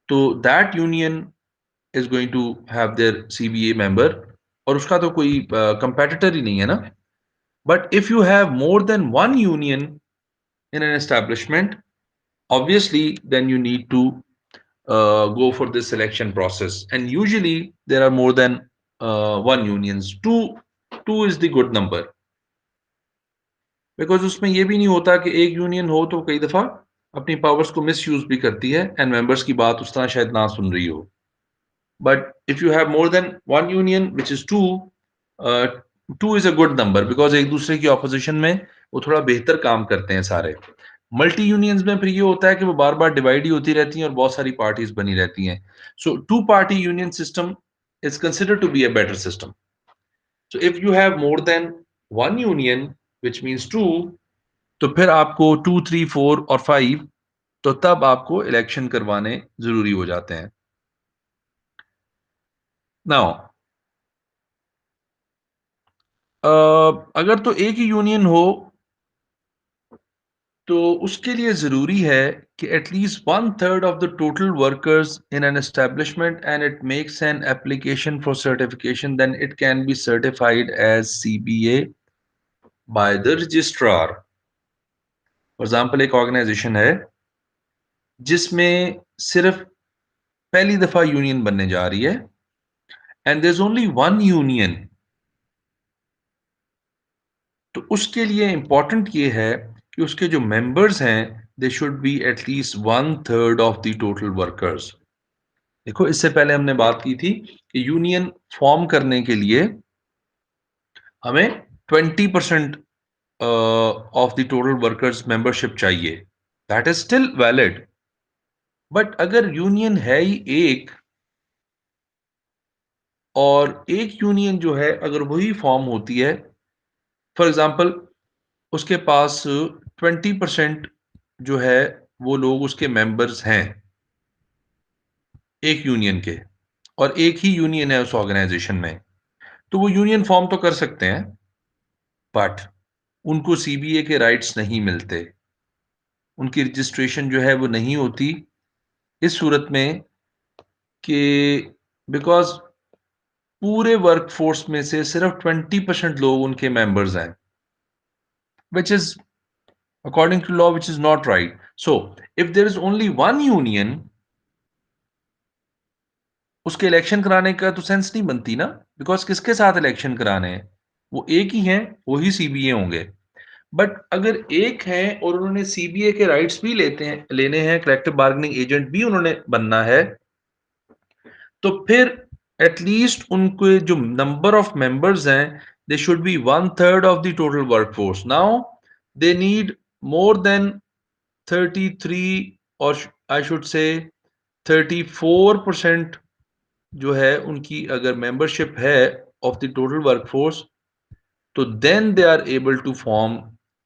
so that union is going to have their CBA member और उसका तो कोई competitor ही नहीं है ना. But if you have more than one union in an establishment, obviously then you need to go for this selection process, and usually there are more than one unions. Two is the good number, because उसमें ये भी नहीं होता कि एक union हो तो कई दफा अपनी पावर्स को मिस यूज भी करती है एंड मेंबर्स की बात उस तरह शायद ना सुन रही हो. But if you have more than one union which is two, two is a good number because एक दूसरे की ऑपोजिशन में वो थोड़ा बेहतर काम करते हैं सारे. मल्टी यूनियंस में फिर ये होता है कि वो बार बार डिवाइड ही होती रहती हैं और बहुत सारी पार्टीज बनी रहती हैं. So two party union system is considered to be a better system. So if you have more than one union which means two, तो फिर आपको टू थ्री फोर और फाइव, तो तब आपको इलेक्शन करवाने जरूरी हो जाते हैं. नाउ अगर तो एक ही यूनियन हो तो उसके लिए ज़रूरी है कि at least one third of the total workers in an establishment and it makes an application for certification, then it can be certified as CBA by the registrar. For example एक ऑर्गेनाइजेशन है जिसमें सिर्फ पहली दफा यूनियन बनने जा रही है and there is only one union, तो उसके लिए इंपॉर्टेंट ये है कि उसके जो मेंबर्स हैं they should be at least one third of the total workers. देखो इससे पहले हमने बात की थी कि यूनियन फॉर्म करने के लिए हमें 20% of the total workers membership चाहिए. That is still valid. But अगर यूनियन है ही एक, और एक यूनियन जो है अगर वही फॉर्म होती है, फॉर एग्जांपल उसके पास 20% जो है वो लोग उसके मेंबर्स हैं एक यूनियन के, और एक ही यूनियन है उस ऑर्गेनाइजेशन में, तो वो यूनियन फॉर्म तो कर सकते हैं बट उनको सीबीए के राइट्स नहीं मिलते, उनकी रजिस्ट्रेशन जो है वो नहीं होती इस सूरत में कि बिकॉज पूरे वर्कफोर्स में से सिर्फ 20% लोग उनके मेंबर्स हैं, which is according to law, which is not right. So if there is only one union, उसके इलेक्शन कराने का तो सेंस नहीं बनती ना, बिकॉज़ किसके साथ इलेक्शन कराने हैं? वो एक ही हैं, वही सीबीए होंगे। बट अगर एक हैं और उन्होंने सीबीए के राइट्स भी लेने हैं, कलेक्टिव बार्गेनिंग एजेंट भी उन्होंने बनना है, तो फिर एटलीस्ट उनके जो नंबर ऑफ मेंबर्स हैं, they should be one third of the total workforce. Now they need more than 33 और आई शुड से 34% जो है उनकी अगर मेंबरशिप है ऑफ द टोटल वर्कफोर्स, तो then they are able to form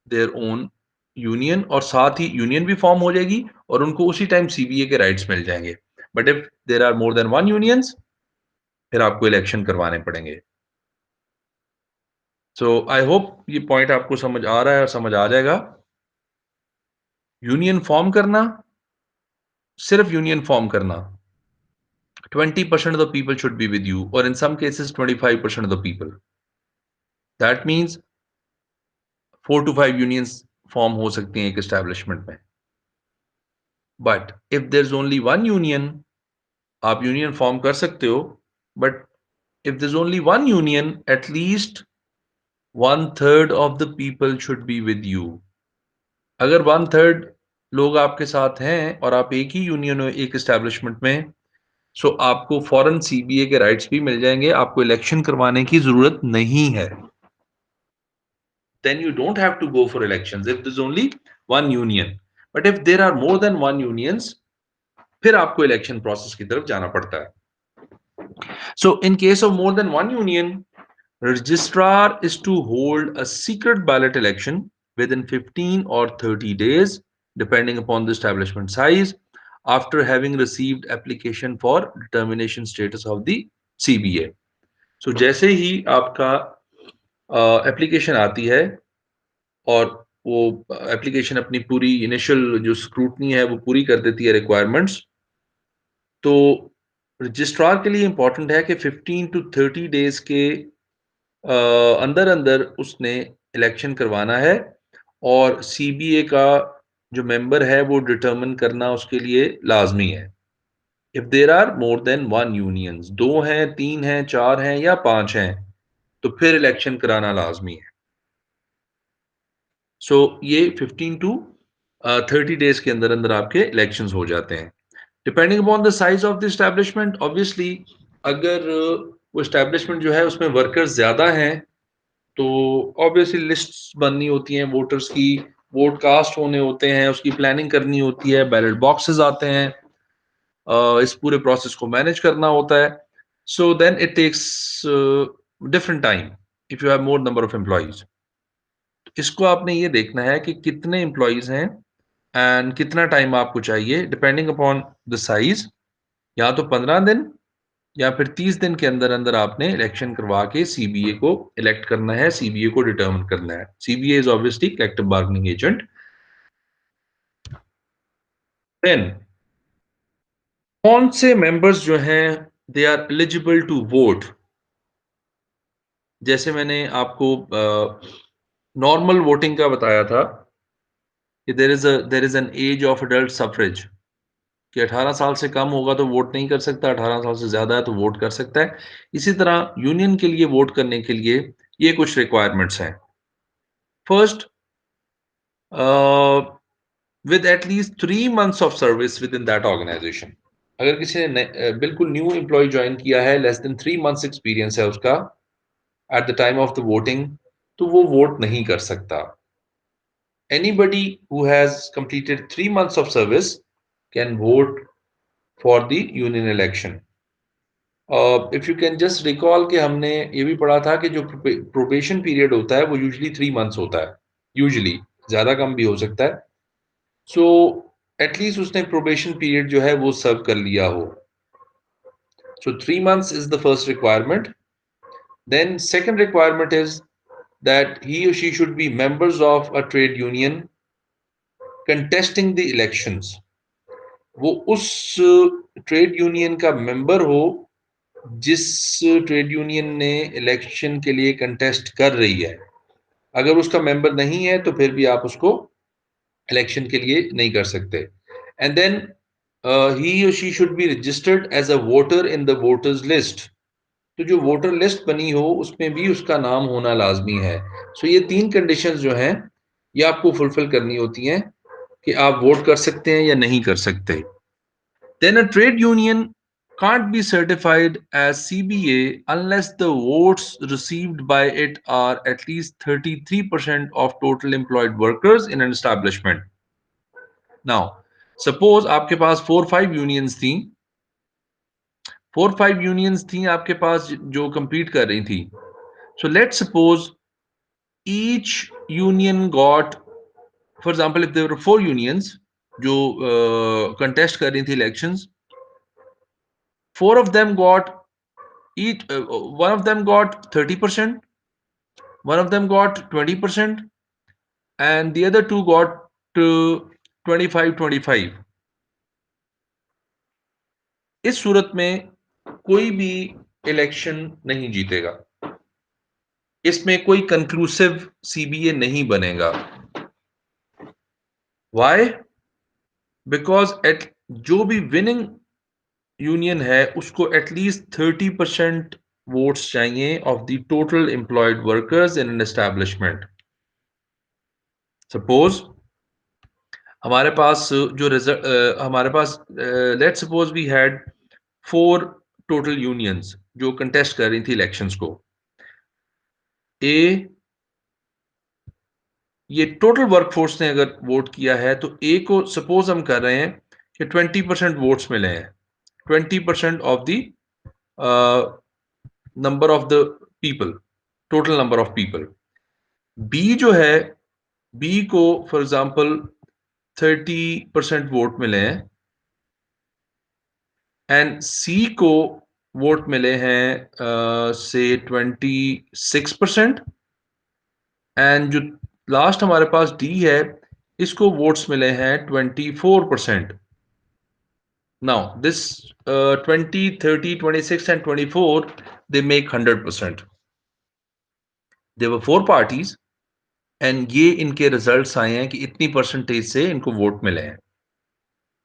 their own union, और साथ ही union भी फॉर्म हो जाएगी और उनको उसी टाइम सीबीए के राइट्स मिल जाएंगे। But if there are more than one unions, फिर आपको इलेक्शन करवाने पड़ेंगे। सो आई होप ये पॉइंट आपको समझ आ रहा है और समझ आ जाएगा। यूनियन फॉर्म करना, सिर्फ यूनियन फॉर्म करना, 20% of the people should be with you, or in some cases 25% of the people. That means 4 to 5 unions form हो सकती हैं एक एस्टेब्लिशमेंट में। But if there is only one union, आप union form कर सकते हो, but if there is only one union, at least one third of the people should be with you. अगर वन थर्ड लोग आपके साथ हैं और आप एक ही यूनियन हो एक एस्टेब्लिशमेंट में, सो आपको फॉरेन सीबीए के राइट्स भी मिल जाएंगे, आपको इलेक्शन करवाने की जरूरत नहीं है। then you don't have to go for elections if there's only one union. But if there are more than one unions, फिर आपको इलेक्शन प्रोसेस की तरफ जाना पड़ता है। So in case of more than one union, registrar is to hold a secret ballot election within 15 or 30 days, depending upon the establishment size, after having received application for determination status of the CBA. So जैसे ही आपका application आती है और वो application अपनी पूरी initial जो scrutiny है वो पूरी कर देती है रिक्वायरमेंट्स, तो रजिस्ट्रार के लिए इंपॉर्टेंट है कि 15 टू 30 डेज के अंदर अंदर उसने इलेक्शन करवाना है, और सीबीए का जो मेंबर है वो डिटरमिन करना उसके लिए लाजमी है। If there are more than one unions, दो हैं, तीन हैं, चार हैं या पांच हैं, तो फिर इलेक्शन कराना लाजमी है। सो ये 15 टू 30 डेज के अंदर अंदर आपके इलेक्शंस हो जाते हैं। Depending upon the size of the establishment, obviously अगर वो एस्टेब्लिशमेंट जो है उसमें वर्कर्स ज्यादा हैं, तो ऑब्वियसली लिस्ट्स बननी होती हैं वोटर्स की, वोट कास्ट होने होते हैं, उसकी प्लानिंग करनी होती है, बैलेट बॉक्सेस आते हैं, इस पूरे प्रोसेस को मैनेज करना होता है। So then it takes different time if you have more number of employees. इसको आपने ये देखना है कि कितने एम्प्लॉइज हैं एंड कितना टाइम आपको चाहिए, डिपेंडिंग अपॉन द साइज। या तो 15 दिन या फिर 30 दिन के अंदर अंदर आपने इलेक्शन करवा के सीबीए को इलेक्ट करना है, सीबीए को डिटर्मिन करना है। CBA is obviously collective bargaining agent. देन कौन से मेंबर्स जो हैं they are eligible to vote. जैसे मैंने आपको नॉर्मल वोटिंग का बताया था कि there is an age of adult suffrage, कि 18 साल से कम होगा तो वोट नहीं कर सकता, 18 साल से ज्यादा है तो वोट कर सकता है। इसी तरह यूनियन के लिए वोट करने के लिए ये कुछ रिक्वायरमेंट्स हैं। First, with at least 3 months of service within that organisation. अगर किसी ने बिल्कुल न्यू एम्प्लॉय ज्वाइन किया है, लेस देन 3 मंथ्स एक्सपीरियंस है उसका at the time of the voting, तो वो वोट नहीं कर सकता। Anybody who has completed 3 months of service can vote for the union election. If you can just recall कि हमने ये भी पढ़ा था कि जो प्रोबेशन पीरियड होता है वो यूजली 3 मंथ्स होता है, यूजली ज्यादा कम भी हो सकता है। सो एटलीस्ट उसने प्रोबेशन पीरियड जो है वो सर्व कर लिया हो। So 3 months is the first requirement. Then second requirement is that he or she should be members of a trade union contesting the elections. वो उस ट्रेड यूनियन का मेंबर हो जिस ट्रेड यूनियन ने इलेक्शन के लिए कंटेस्ट कर रही है। अगर उसका मेंबर नहीं है तो फिर भी आप उसको इलेक्शन के लिए नहीं कर सकते। And then he or she should be registered as a voter in the voters list. तो जो वोटर लिस्ट बनी हो उसमें भी उसका नाम होना लाजमी है. सो ये तीन कंडीशंस जो हैं ये आपको फुलफिल करनी होती हैं कि आप वोट कर सकते हैं या नहीं कर सकते. Then a trade union can't be certified as CBA unless the votes received by it are at least 33% of total employed workers in an establishment. Now, suppose आपके पास 4-5 unions थी, 4-5 unions थी आपके पास जो compete कर रही थी. So let's suppose each union got, for example, if there were 4 unions जो contest कर रही थी elections, 4 of them got each one of them got 30%, one of them got 20%, and the other two got 25-25. इस सूरत में कोई भी election नहीं जीतेगा, इसमें कोई कंक्लूसिव सीबीए नहीं बनेगा. वाई? बिकॉज एट जो भी विनिंग यूनियन है उसको एटलीस्ट 30% वोट्स चाहिए of the total employed workers in an establishment. Suppose हमारे पास जो रिजल्ट हमारे पास, let's suppose we had 4 total unions जो कंटेस्ट कर रही थी इलेक्शंस को. ए, ये टोटल वर्कफोर्स ने अगर वोट किया है तो ए को सपोज हम कर रहे हैं कि 20% वोट्स मिले हैं, 20% of the number of the people, total number of people. B जो है, बी को फॉर एग्जांपल 30% वोट मिले हैं एंड सी को वोट मिले हैं से 26%, एंड जो लास्ट हमारे पास डी है इसको वोट्स मिले हैं 24%. Now this 20, 30, 26 and 24 they make 100%. They were 4 parties and ये इनके रिजल्ट्स आए हैं कि इतनी परसेंटेज से इनको वोट मिले हैं.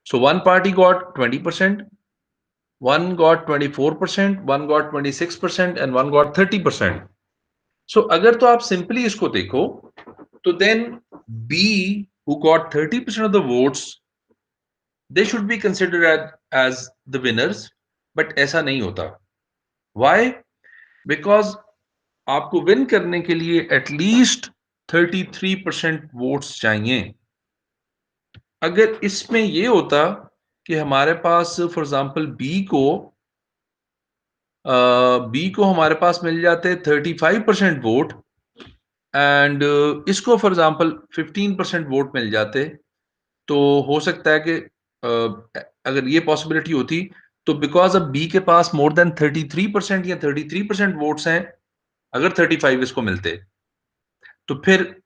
So one party got 20%, one got 24%, one got 26%, and one got 30%. So अगर तो आप सिंपली इसको देखो तो then B who got 30% of the votes, they should be considered as the winners, but ऐसा नहीं होता. Why? Because आपको विन करने के लिए एटलीस्ट 33% वोट्स चाहिए. अगर इसमें ये होता कि हमारे पास फॉर एग्जांपल बी को हमारे पास मिल जाते 35% वोट एंड इसको फॉर एग्जांपल 15% वोट मिल जाते, तो हो सकता है कि अगर ये पॉसिबिलिटी होती तो बिकॉज अब बी के पास मोर देन 33% या 33% वोट्स हैं, अगर 35 इसको मिलते तो फिर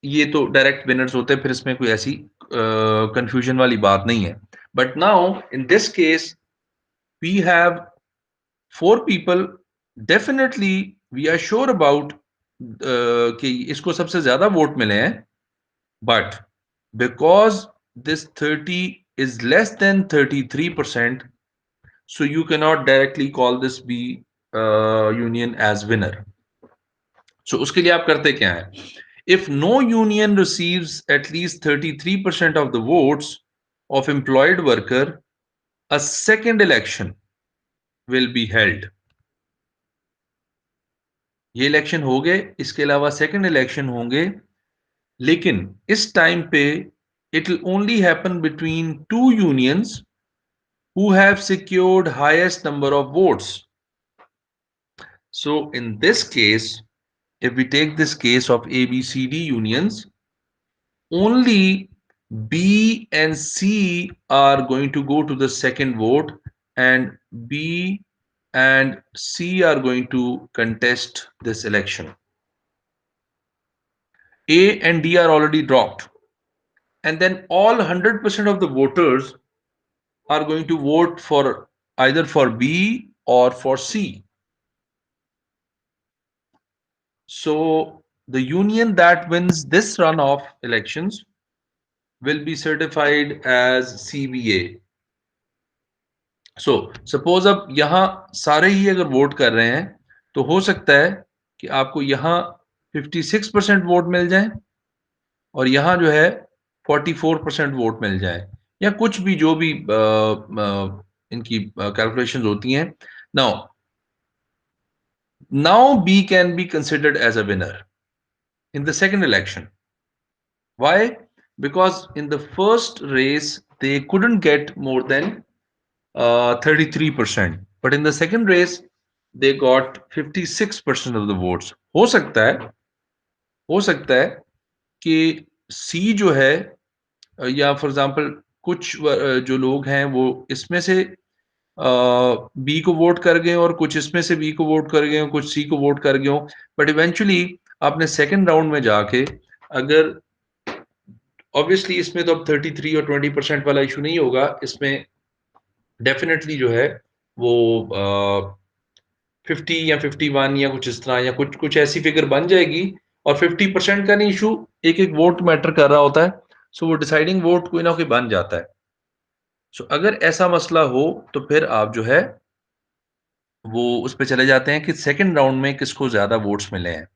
ये तो डायरेक्ट विनर्स होते, फिर इसमें कोई ऐसी कंफ्यूजन वाली बात नहीं है. But now in this case we have 4 people, definitely we are sure about कि इसको सबसे ज्यादा वोट मिले हैं, but because this 30 is less than 33%, so you cannot directly call this B union as winner. So उसके लिए आप करते क्या है? If no union receives at least 33% of the votes of employed worker, a second election will be held. ये election हो गए, इसके अलावा सेकंड इलेक्शन होंगे, लेकिन इस टाइम पे it will only happen between two unions who have secured highest number of votes. So in this case, if we take this case of ABCD unions, only B and C are going to go to the second vote, and B and C are going to contest this election. A and D are already dropped, and then all 100% of the voters are going to vote for either for B or for C. So the union that wins this run of elections will be certified as CBA. Suppose अब यहां सारे ही अगर vote कर रहे हैं तो हो सकता है कि आपको यहां 56% वोट मिल जाए और यहां जो है 44% वोट मिल जाए, या कुछ भी जो भी इनकी कैलकुलेशंस होती हैं. Now B can be considered as a winner in the second election. Why? Because in the first race, they couldn't get more than 33%. But in the second race, they got 56% of the votes. हो सकता है कि सी जो है, या for example कुछ जो लोग हैं वो इसमें से बी को वोट कर गए और कुछ इसमें से बी को वोट कर गए, कुछ सी को वोट कर गए. बट इवेंचुअली आपने सेकंड राउंड में जाके, अगर ऑब्वियसली इसमें तो अब 33 और 20% वाला इशू नहीं होगा, इसमें डेफिनेटली जो है वो 50 या 51 या कुछ इस तरह या कुछ कुछ ऐसी फिगर बन जाएगी. और 50% का नहीं इशू, एक एक वोट मैटर कर रहा होता है. वो डिसाइडिंग वोट कोई ना कोई बन जाता है. अगर ऐसा मसला हो तो फिर आप जो है वो उस पर चले जाते हैं कि सेकंड राउंड में किसको ज्यादा वोट्स मिले हैं.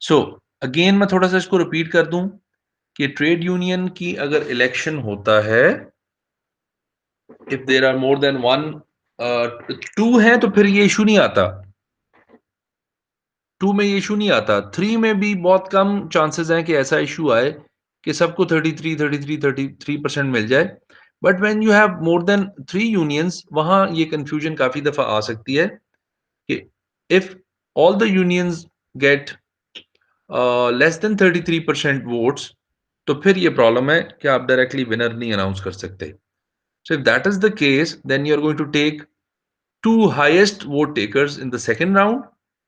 सो अगेन मैं थोड़ा सा इसको रिपीट कर दूं कि ट्रेड यूनियन की अगर इलेक्शन होता है, if there are more than one, two है तो फिर ये इशू नहीं आता. टू में ये इशू नहीं आता. थ्री में भी बहुत कम चांसेस हैं कि ऐसा इशू आए कि सबको 33% मिल जाए. But when you have more then three unions, वहां ये कंफ्यूजन काफी दफा आ सकती है कि if all the unions get less than 33% votes, तो फिर ये प्रॉब्लम है कि आप डायरेक्टली विनर नहीं अनाउंस कर सकते. So if that is the case, then you are going to take two highest vote takers in the second round,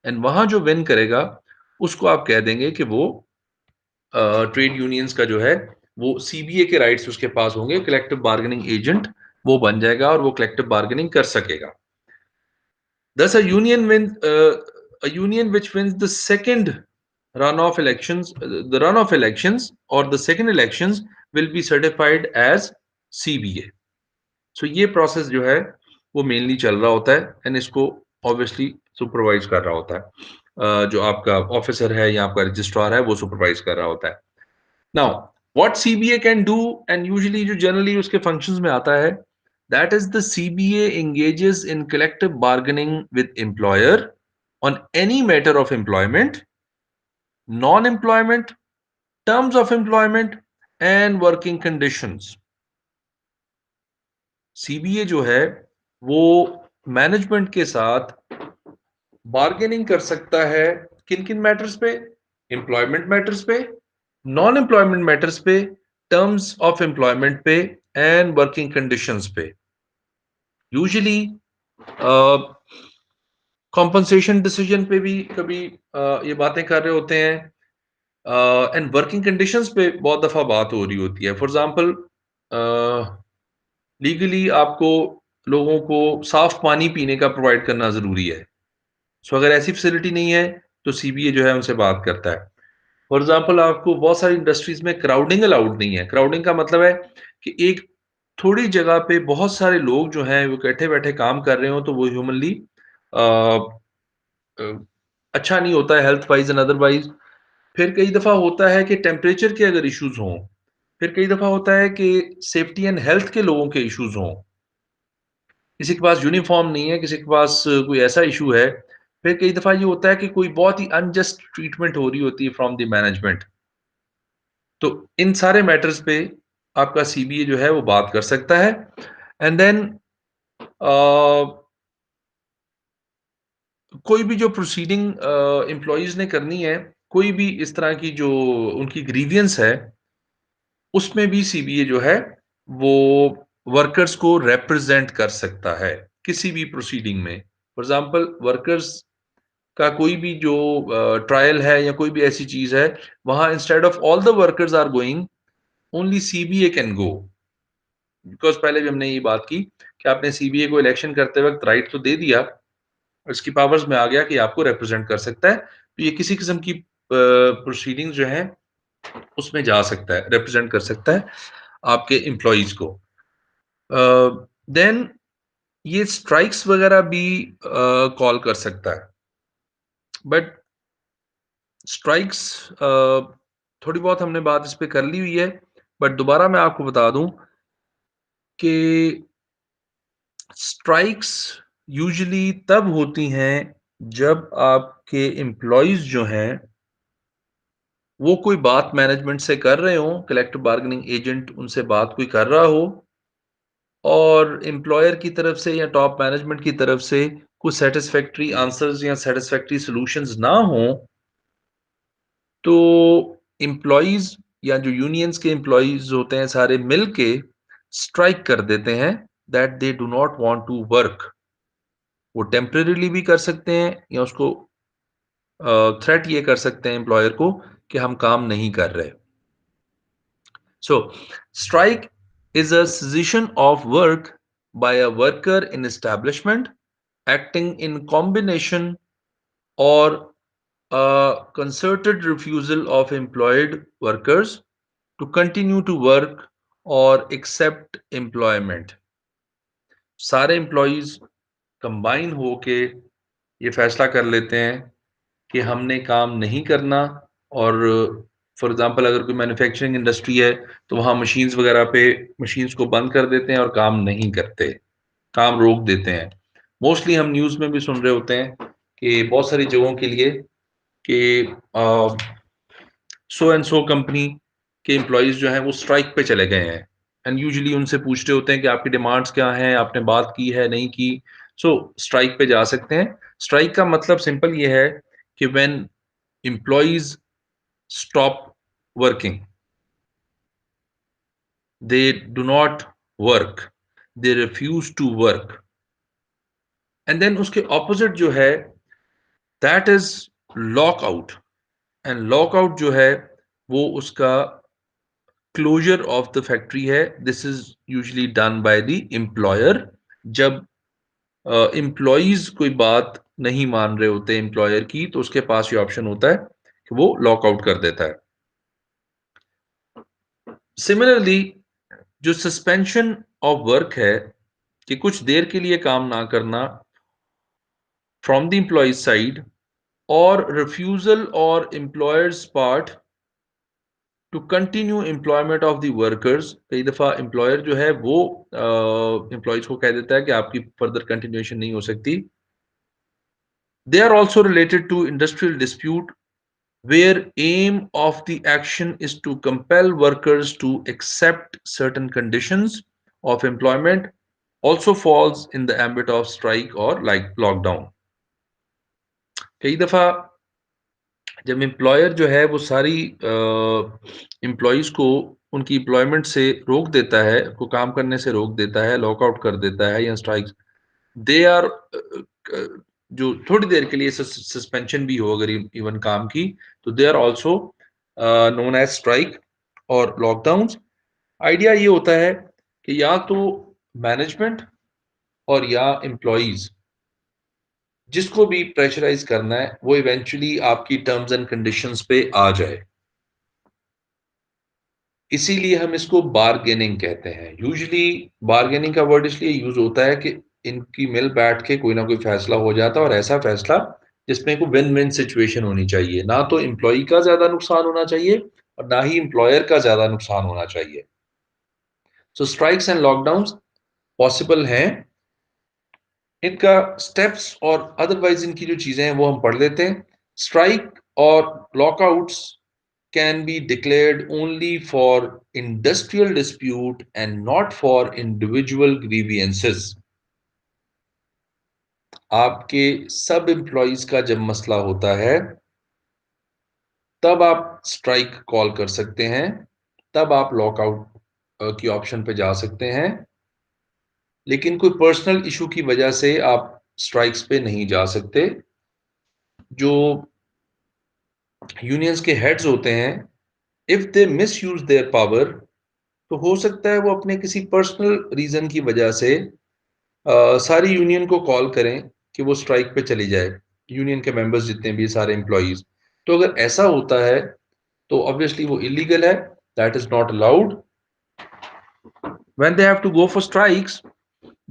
and वहां जो विन करेगा उसको आप कह देंगे कि वो ट्रेड यूनियंस का जो है वो सीबीए के राइट्स उसके पास होंगे, कलेक्टिव बार्गेनिंग एजेंट वो बन जाएगा और वो कलेक्टिव बार्गेनिंग कर सकेगा. Thus, a union which wins the second runoff elections, the runoff elections or the second elections will be certified as CBA. So ये प्रोसेस जो है वो मेनली चल रहा होता है, एंड इसको ऑब्वियसली सुपरवाइज कर रहा होता है जो आपका ऑफिसर है या आपका रजिस्ट्रार है, वो सुपरवाइज कर रहा होता है. Now what CBA can do, and usually जो जनरली उसके फंक्शंस में आता है, that is the CBA engages in collective bargaining with employer on any matter of employment, non-employment, terms of employment and working conditions. CBA जो है वो management के साथ बार्गेनिंग कर सकता है किन किन मैटर्स पे, एम्प्लॉयमेंट मैटर्स पे, नॉन एम्प्लॉयमेंट मैटर्स पे, टर्म्स ऑफ एम्प्लॉयमेंट पे एंड वर्किंग कंडीशंस पे. यूजुअली कॉम्पनसेशन डिसीजन पे भी कभी ये बातें कर रहे होते हैं, एंड वर्किंग कंडीशंस पे बहुत दफा बात हो रही होती है. फॉर एग्जांपल लीगली आपको लोगों को साफ पानी पीने का प्रोवाइड करना जरूरी है. अगर ऐसी फैसिलिटी नहीं है तो सीबीए जो है उनसे बात करता है. फॉर एग्जांपल आपको बहुत सारी इंडस्ट्रीज में क्राउडिंग अलाउड नहीं है. क्राउडिंग का मतलब है कि एक थोड़ी जगह पे बहुत सारे लोग जो हैं वो इकट्ठे बैठे काम कर रहे हो, तो वो ह्यूमनली अच्छा नहीं होता है, हेल्थ वाइज एंड अदरवाइज. फिर कई दफा होता है कि टेम्परेचर के अगर इश्यूज हों, फिर कई दफा होता है कि सेफ्टी एंड हेल्थ के लोगों के इश्यूज हों, किसी के पास यूनिफॉर्म नहीं है, किसी के पास कोई ऐसा इशू है. फिर कई दफा ये होता है कि कोई बहुत ही अनजस्ट ट्रीटमेंट हो रही होती है फ्रॉम द मैनेजमेंट. तो इन सारे मैटर्स पे आपका सीबीए जो है वो बात कर सकता है. एंड देन कोई भी जो प्रोसीडिंग एम्प्लॉयज ने करनी है, कोई भी इस तरह की जो उनकी ग्रीवियंस है, उसमें भी सीबीए जो है वो वर्कर्स को रिप्रेजेंट कर सकता है किसी भी प्रोसीडिंग में. फॉर एग्जांपल वर्कर्स का कोई भी जो ट्रायल है या कोई भी ऐसी चीज है, वहां instead of all the workers are going, only CBA can go. Because पहले भी हमने ये बात की कि आपने सीबीए को इलेक्शन करते वक्त राइट तो दे दिया, इसकी पावर्स में आ गया कि आपको रिप्रेजेंट कर सकता है. तो ये किसी किस्म की प्रोसीडिंग्स जो हैं उसमें जा सकता है, रिप्रेजेंट कर सकता है आपके एम्प्लॉइज को। देन ये स्ट्राइक्स वगैरह भी कॉल कर सकता है, बट स्ट्राइक्स थोड़ी बहुत हमने बात इस पे कर ली हुई है, बट दोबारा मैं आपको बता दूं कि स्ट्राइक्स यूजुअली तब होती हैं जब आपके एम्प्लॉइज जो हैं वो कोई बात मैनेजमेंट से कर रहे हो, कलेक्टिव बार्गेनिंग एजेंट उनसे बात कोई कर रहा हो और एम्प्लॉयर की तरफ से या टॉप मैनेजमेंट की तरफ से कुछ सेटिस्फैक्टरी आंसर्स या सेटिस्फैक्टरी सॉल्यूशंस ना हो, तो एम्प्लॉइज या जो यूनियंस के एम्प्लॉइज होते हैं सारे मिलके स्ट्राइक कर देते हैं that they do not want to work. वो टेम्परेरीली भी कर सकते हैं या उसको थ्रेट ये कर सकते हैं एम्प्लॉयर को कि हम काम नहीं कर रहे। So, strike is a cessation of work by a worker in establishment acting in combination or a concerted refusal of employed workers to continue to work or accept employment. सारे एम्प्लॉयज कंबाइन होके ये फैसला कर लेते हैं कि हमने काम नहीं करना। और फॉर एग्जांपल अगर कोई मैन्युफैक्चरिंग इंडस्ट्री है तो वहाँ मशीन्स वगैरह पे मशीन्स को बंद कर देते हैं और काम नहीं करते, काम रोक देते हैं। मोस्टली हम न्यूज़ में भी सुन रहे होते हैं कि बहुत सारी जगहों के लिए कि सो एंड सो कंपनी के एम्प्लॉयज जो हैं वो स्ट्राइक पे चले गए हैं, एंड यूजुअली उनसे पूछते होते हैं कि आपकी डिमांड्स क्या हैं, आपने बात की है नहीं की। सो स्ट्राइक पे जा सकते हैं। स्ट्राइक का मतलब सिंपल ये है कि when employees stop working, they do not work, they refuse to work, and then उसके opposite जो है that is lockout, and lockout जो है वो उसका closure of the factory है। This is usually done by the employer जब employees कोई बात नहीं मान रहे होते employer की, तो उसके पास ये ऑप्शन होता है कि वो लॉकआउट कर देता है। सिमिलरली जो सस्पेंशन ऑफ वर्क है कि कुछ देर के लिए काम ना करना फ्रॉम द एम्प्लॉय साइड, और रिफ्यूजल और employers part two continue employment of the workers. कई दफा एम्प्लॉयर जो है वो एम्प्लॉयज को कह देता है कि आपकी फर्दर कंटिन्यूएशन नहीं हो सकती। They are also related to industrial dispute where aim of the action is to compel workers to accept certain conditions of employment, also falls in the ambit of strike or like lockdown। कई दफा जब employer जो है वो सारी employees को उनकी employment से रोक देता है, को काम करने से रोक देता है, लॉकआउट कर देता है या स्ट्राइक, दे आर जो थोड़ी देर के लिए सस्पेंशन भी हो अगर इवन काम की, तो they are also known as strike और लॉकडाउन। आइडिया ये होता है कि या तो मैनेजमेंट और या एम्प्लॉइज जिसको भी प्रेशराइज करना है वो इवेंचुअली आपकी टर्म्स एंड कंडीशंस पे आ जाए। इसीलिए हम इसको बार्गेनिंग कहते हैं। यूजुअली बार्गेनिंग का वर्ड इसलिए यूज होता है कि इनकी मिल बैठ के कोई ना कोई फैसला हो जाता है, और ऐसा फैसला जिसमें कोई विन विन सिचुएशन होनी चाहिए, ना तो एम्प्लॉय का ज्यादा नुकसान होना चाहिए और ना ही एम्प्लॉयर का ज्यादा नुकसान होना चाहिए। सो स्ट्राइक्स एंड लॉकडाउन पॉसिबल हैं। इनका स्टेप्स और अदरवाइज इनकी जो चीजें हैं वो हम पढ़ लेते हैं। स्ट्राइक और lockouts can be declared only for industrial dispute and not for individual grievances। आपके सब एम्प्लॉइज का जब मसला होता है तब आप स्ट्राइक कॉल कर सकते हैं, तब आप लॉकआउट की ऑप्शन पे जा सकते हैं, लेकिन कोई पर्सनल इशू की वजह से आप स्ट्राइक्स पे नहीं जा सकते। जो यूनियंस के हेड्स होते हैं, if they miss use their power, तो हो सकता है वो अपने किसी पर्सनल रीजन की वजह से सारी यूनियन को कॉल करें कि वो स्ट्राइक पे चली जाए, यूनियन के मेंबर्स जितने भी सारे एम्प्लॉइज। तो अगर ऐसा होता है तो ऑब्वियसली वो इलीगल है, that is not allowed. When they have to go for strikes,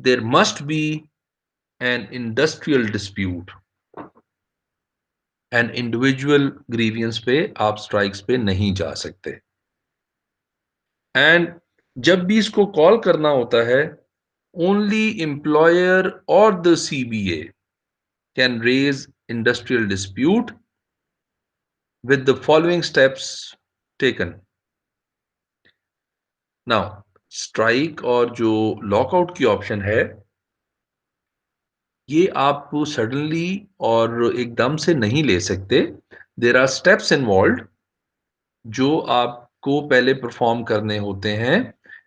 there must be an industrial dispute. And individual grievance पे आप स्ट्राइक्स पे नहीं जा सकते. एंड जब भी इसको कॉल करना होता है, ओनली एम्प्लॉयर और the CBA can raise industrial dispute with the following steps taken. Now, strike और जो लॉकआउट की ऑप्शन है, ये आप सडनली और एकदम से नहीं ले सकते. देयर आर स्टेप्स इन्वॉल्व जो आपको पहले परफॉर्म करने होते हैं.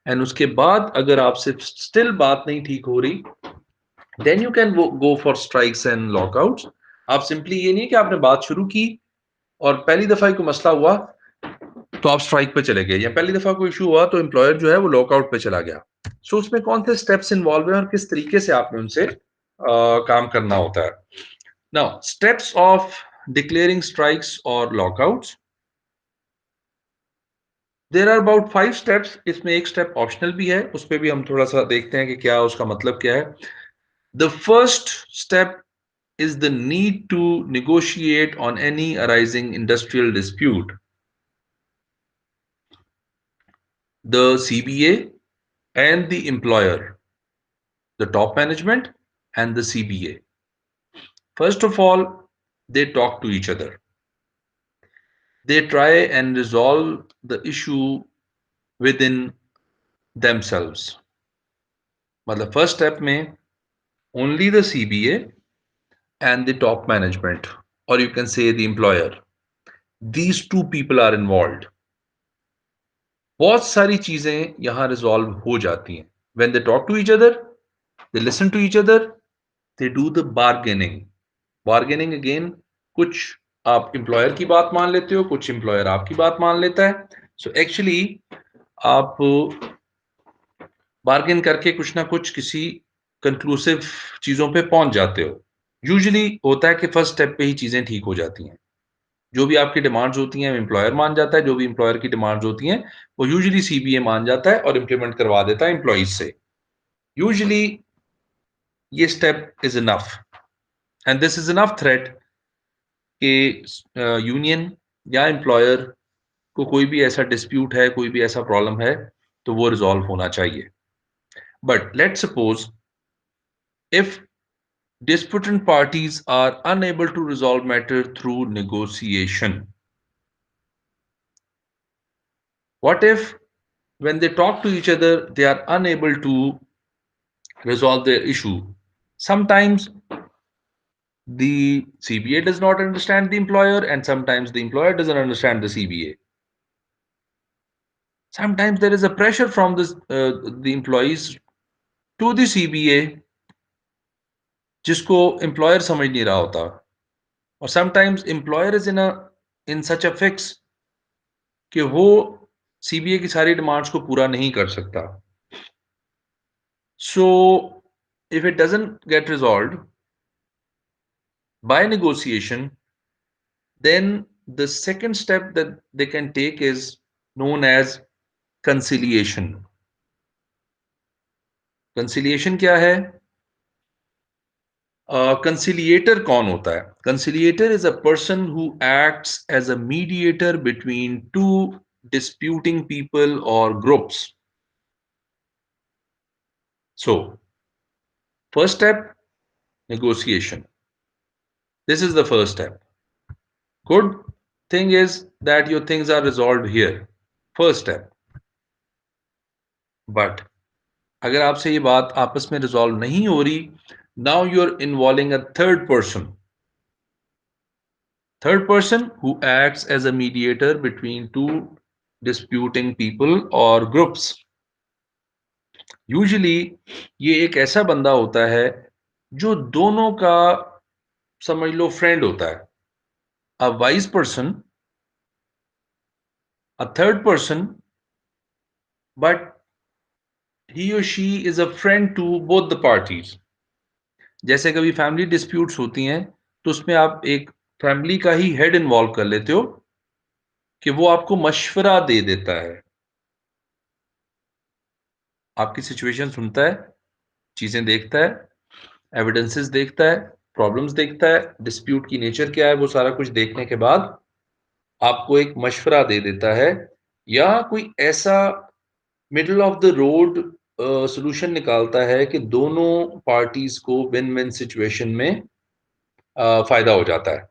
एंड उसके बाद अगर आपसे स्टिल बात नहीं ठीक हो रही, then you can go for strikes and lockouts. आप सिंपली ये नहीं कि आपने बात शुरू की और पहली दफा कोई मसला हुआ तो आप स्ट्राइक पे चले गए, या पहली दफा कोई इशू हुआ तो एम्प्लॉयर जो है वो लॉकआउट पे चला गया. सो उसमें कौन से स्टेप्स इन्वॉल्व हैं और किस तरीके से आपने उनसे काम करना होता है. Now steps of declaring strikes और lockouts, there are about 5 steps. इसमें एक स्टेप ऑप्शनल भी है, उस पर भी हम थोड़ा सा देखते हैं कि क्या उसका मतलब क्या है. The first step is the need to negotiate on any arising industrial dispute. The CBA and the employer, the top management and the CBA, first of all, they talk to each other. They try and resolve the issue within themselves. मतलब first step में only the CBA and the top management, or you can say the employer, these two people are involved. बहुत सारी चीजें यहां resolve हो जाती हैं. When they talk to each other, they listen to each other, they do the bargaining. Bargaining again, कुछ आप employer की बात मान लेते हो, कुछ एम्प्लॉयर आपकी बात मान लेता है. सो एक्चुअली आप बार्गेन करके कुछ ना कुछ किसी कंक्लूसिव चीजों पे पहुंच जाते हो. यूजुअली होता है कि फर्स्ट स्टेप पे ही चीजें ठीक हो जाती हैं. जो भी आपकी डिमांड्स होती हैं एम्प्लॉयर मान जाता है, जो भी एम्प्लॉयर की डिमांड्स होती हैं वो यूजुअली सीबीए मान जाता है और इंप्लीमेंट करवा देता है एम्प्लॉइज से. यूजुअली ये step is enough, and this is enough threat कि यूनियन या एम्प्लॉयर को कोई भी ऐसा डिस्प्यूट है, कोई भी ऐसा प्रॉब्लम है तो वो रिजॉल्व होना चाहिए. But let's suppose if disputant parties are unable to resolve matter through negotiation. What if when they talk to each other they are unable to resolve their issue? Sometimes the CBA does not understand the employer, and sometimes the employer doesn't understand the CBA. Sometimes there is a pressure from the employees to the CBA जिसको employer समझ नहीं रहा होता. और sometimes employer is in such a fix कि वो CBA की सारी डिमांड्स को पूरा नहीं कर सकता. So if it doesn't get resolved by negotiation, then the second step that they can take is known as conciliation. Conciliation क्या है? Conciliator कौन होता है? Conciliator is a person who acts as a mediator between two disputing people or groups. So first step, negotiation. This is the first step. Good thing is that your things are resolved here. First step. But अगर आपसे ये बात आपस में resolve नहीं हो रही, now you're involving a third person. Third person who acts as a mediator between two disputing people or groups. Usually ये एक ऐसा बंदा होता है जो दोनों का समझ लो फ्रेंड होता है. A wise person, a third person, but he or she is a friend to both the parties. जैसे कभी फैमिली डिस्प्यूट्स होती हैं तो उसमें आप एक फैमिली का ही हेड इन्वॉल्व कर लेते हो कि वो आपको मशवरा दे देता है, आपकी सिचुएशन सुनता है, चीजें देखता है, एविडेंसेस देखता है, प्रॉब्लम्स देखता है, डिस्प्यूट की नेचर क्या है, वो सारा कुछ देखने के बाद आपको एक मशवरा दे देता है, या कोई ऐसा middle of the road solution निकालता है कि दोनों पार्टीज को विन विन सिचुएशन में फायदा हो जाता है.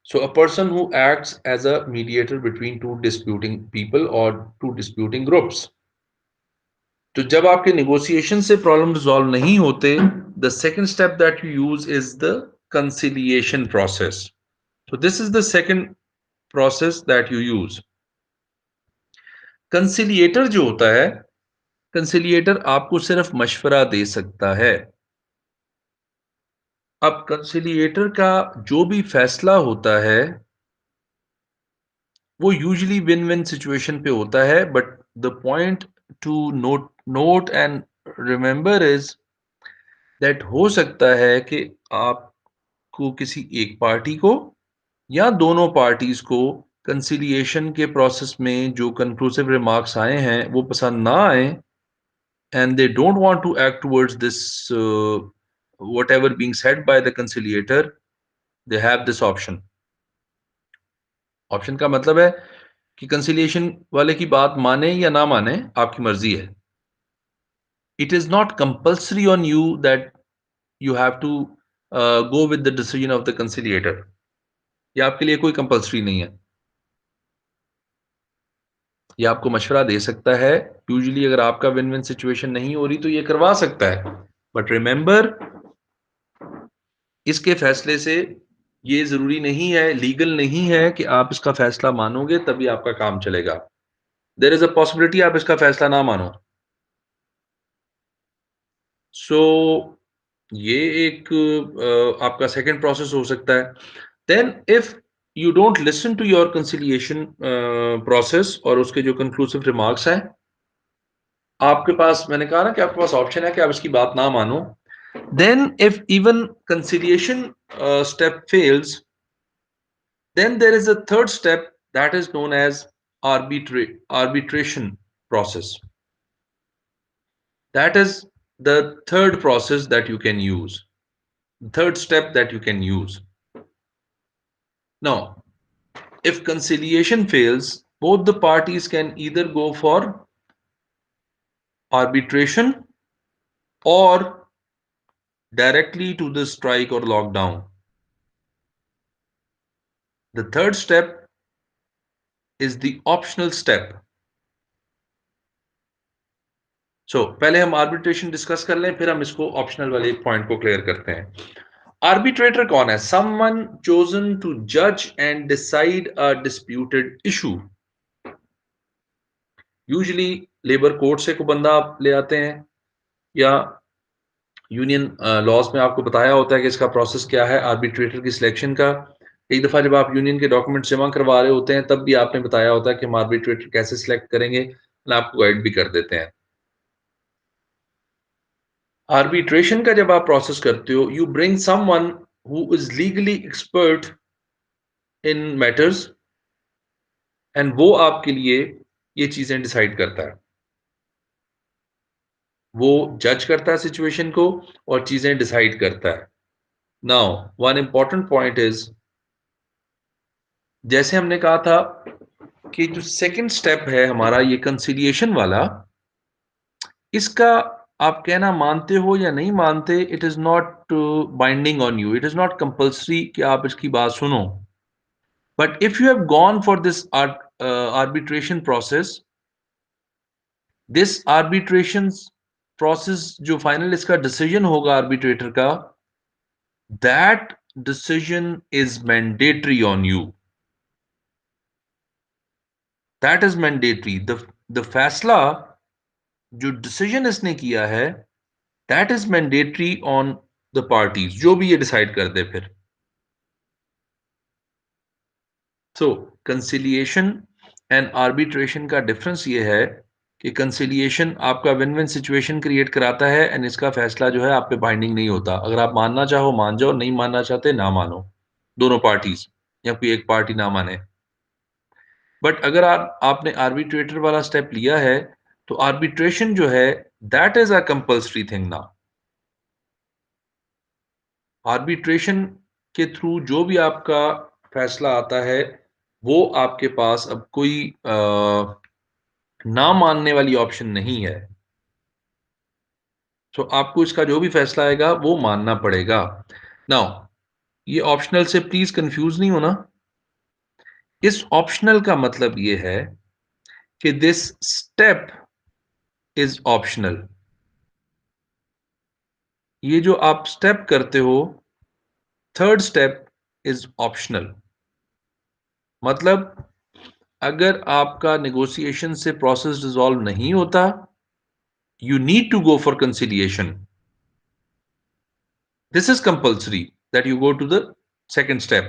So a person who acts as a mediator between two disputing people or two disputing groups. तो जब आपके नेगोशिएशन से प्रॉब्लम रिजॉल्व नहीं होते, the second step that you use is the conciliation process. So this is the second process that you use. कंसिलिएटर जो होता है, कंसिलिएटर आपको सिर्फ मशवरा दे सकता है. अब कंसिलिएटर का जो भी फैसला होता है वो यूजुअली विन विन सिचुएशन पे होता है, but the point to note and remember is that हो सकता है कि आपको किसी एक पार्टी को या दोनों पार्टीज को कंसिलिएशन के प्रोसेस में जो कंक्लूसिव रिमार्क्स आए हैं वो पसंद ना आए, and they don't want to act towards this whatever being said by the conciliator. They have this option. Option का मतलब है कि कंसिलिएशन वाले की बात माने या ना माने, आपकी मर्जी है. It is not compulsory on you that you have to go with the decision of the conciliator. ये आपके लिए कोई कंपल्सरी नहीं है. ये आपको मशवरा दे सकता है. यूजुअली अगर आपका विन विन सिचुएशन नहीं हो रही तो ये करवा सकता है, बट रिमेंबर, इसके फैसले से ये जरूरी नहीं है, लीगल नहीं है कि आप इसका फैसला मानोगे तभी आपका काम चलेगा. देयर इज अ पॉसिबिलिटी आप इसका फैसला ना मानो. सो ये एक आपका सेकंड प्रोसेस हो सकता है. Then if you don't listen to your conciliation process और उसके जो कंक्लूसिव रिमार्क्स हैं, आपके पास, मैंने कहा ना कि आपके पास ऑप्शन है कि आप इसकी बात ना मानो. Then if even conciliation step fails, then there is a third step that is known as arbitration process. That is the third process that you can use, third step that you can use. Now, if conciliation fails, both the parties can either go for arbitration or directly to the strike or lockdown. The third step is the optional step. पहले हम arbitration discuss कर लें, फिर हम इसको optional वाले point को clear करते हैं. आर्बिट्रेटर कौन है? समवन चोजन टू जज and decide a disputed issue. Usually labour court से कोई बंदा आप ले आते हैं, या यूनियन लॉज में आपको बताया होता है कि इसका प्रोसेस क्या है आर्बिट्रेटर की सिलेक्शन का. एक दफा जब आप यूनियन के डॉक्यूमेंट जमा करवा रहे होते हैं तब भी आपने बताया होता है कि हम आर्बिट्रेटर कैसे सिलेक्ट करेंगे, आपको गाइड भी कर देते हैं. आर्बिट्रेशन का जब आप प्रोसेस करते हो, you bring someone who is legally expert in matters, and वो आपके लिए ये चीजें डिसाइड करता है. वो जज करता है सिचुएशन को और चीजें डिसाइड करता है. Now one important point is, जैसे हमने कहा था कि जो सेकंड स्टेप है हमारा ये कंसिलिएशन वाला, इसका आप कहना मानते हो या नहीं मानते, it is not binding on you, it is not compulsory कि आप इसकी बात सुनो. But if you have gone for this arbitration process, this arbitration process जो फाइनल इसका डिसीजन होगा आर्बिट्रेटर का, that decision is mandatory on you. That is mandatory. The फैसला जो डिसीजन इसने किया है, that is mandatory on the parties, जो भी ये डिसाइड कर दे फिर. सो कंसिलिएशन एंड आर्बिट्रेशन का डिफरेंस ये है कि कंसिलिएशन आपका विन विन सिचुएशन क्रिएट कराता है, एंड इसका फैसला जो है आप पे बाइंडिंग नहीं होता. अगर आप मानना चाहो मान जाओ, नहीं मानना चाहते ना मानो, दोनों पार्टीज. या कोई एक पार्टी ना माने। बट अगर आपने आर्बिट्रेटर वाला स्टेप लिया है, तो आर्बिट्रेशन जो है, that is a compulsory thing ना। आर्बिट्रेशन के थ्रू जो भी आपका फैसला आता है, वो आपके पास अब कोई ना मानने वाली ऑप्शन नहीं है। तो आपको इसका जो भी फैसला आएगा वो मानना पड़ेगा। नाउ, ये ऑप्शनल से प्लीज कंफ्यूज नहीं होना। इस ऑप्शनल का मतलब ये है कि दिस स्टेप इज ऑप्शनल। ये जो आप स्टेप करते हो, थर्ड स्टेप इज ऑप्शनल। मतलब अगर आपका नेगोशिएशन से प्रोसेस रिजॉल्व नहीं होता, you need to go for conciliation. This is compulsory that you go to the second step.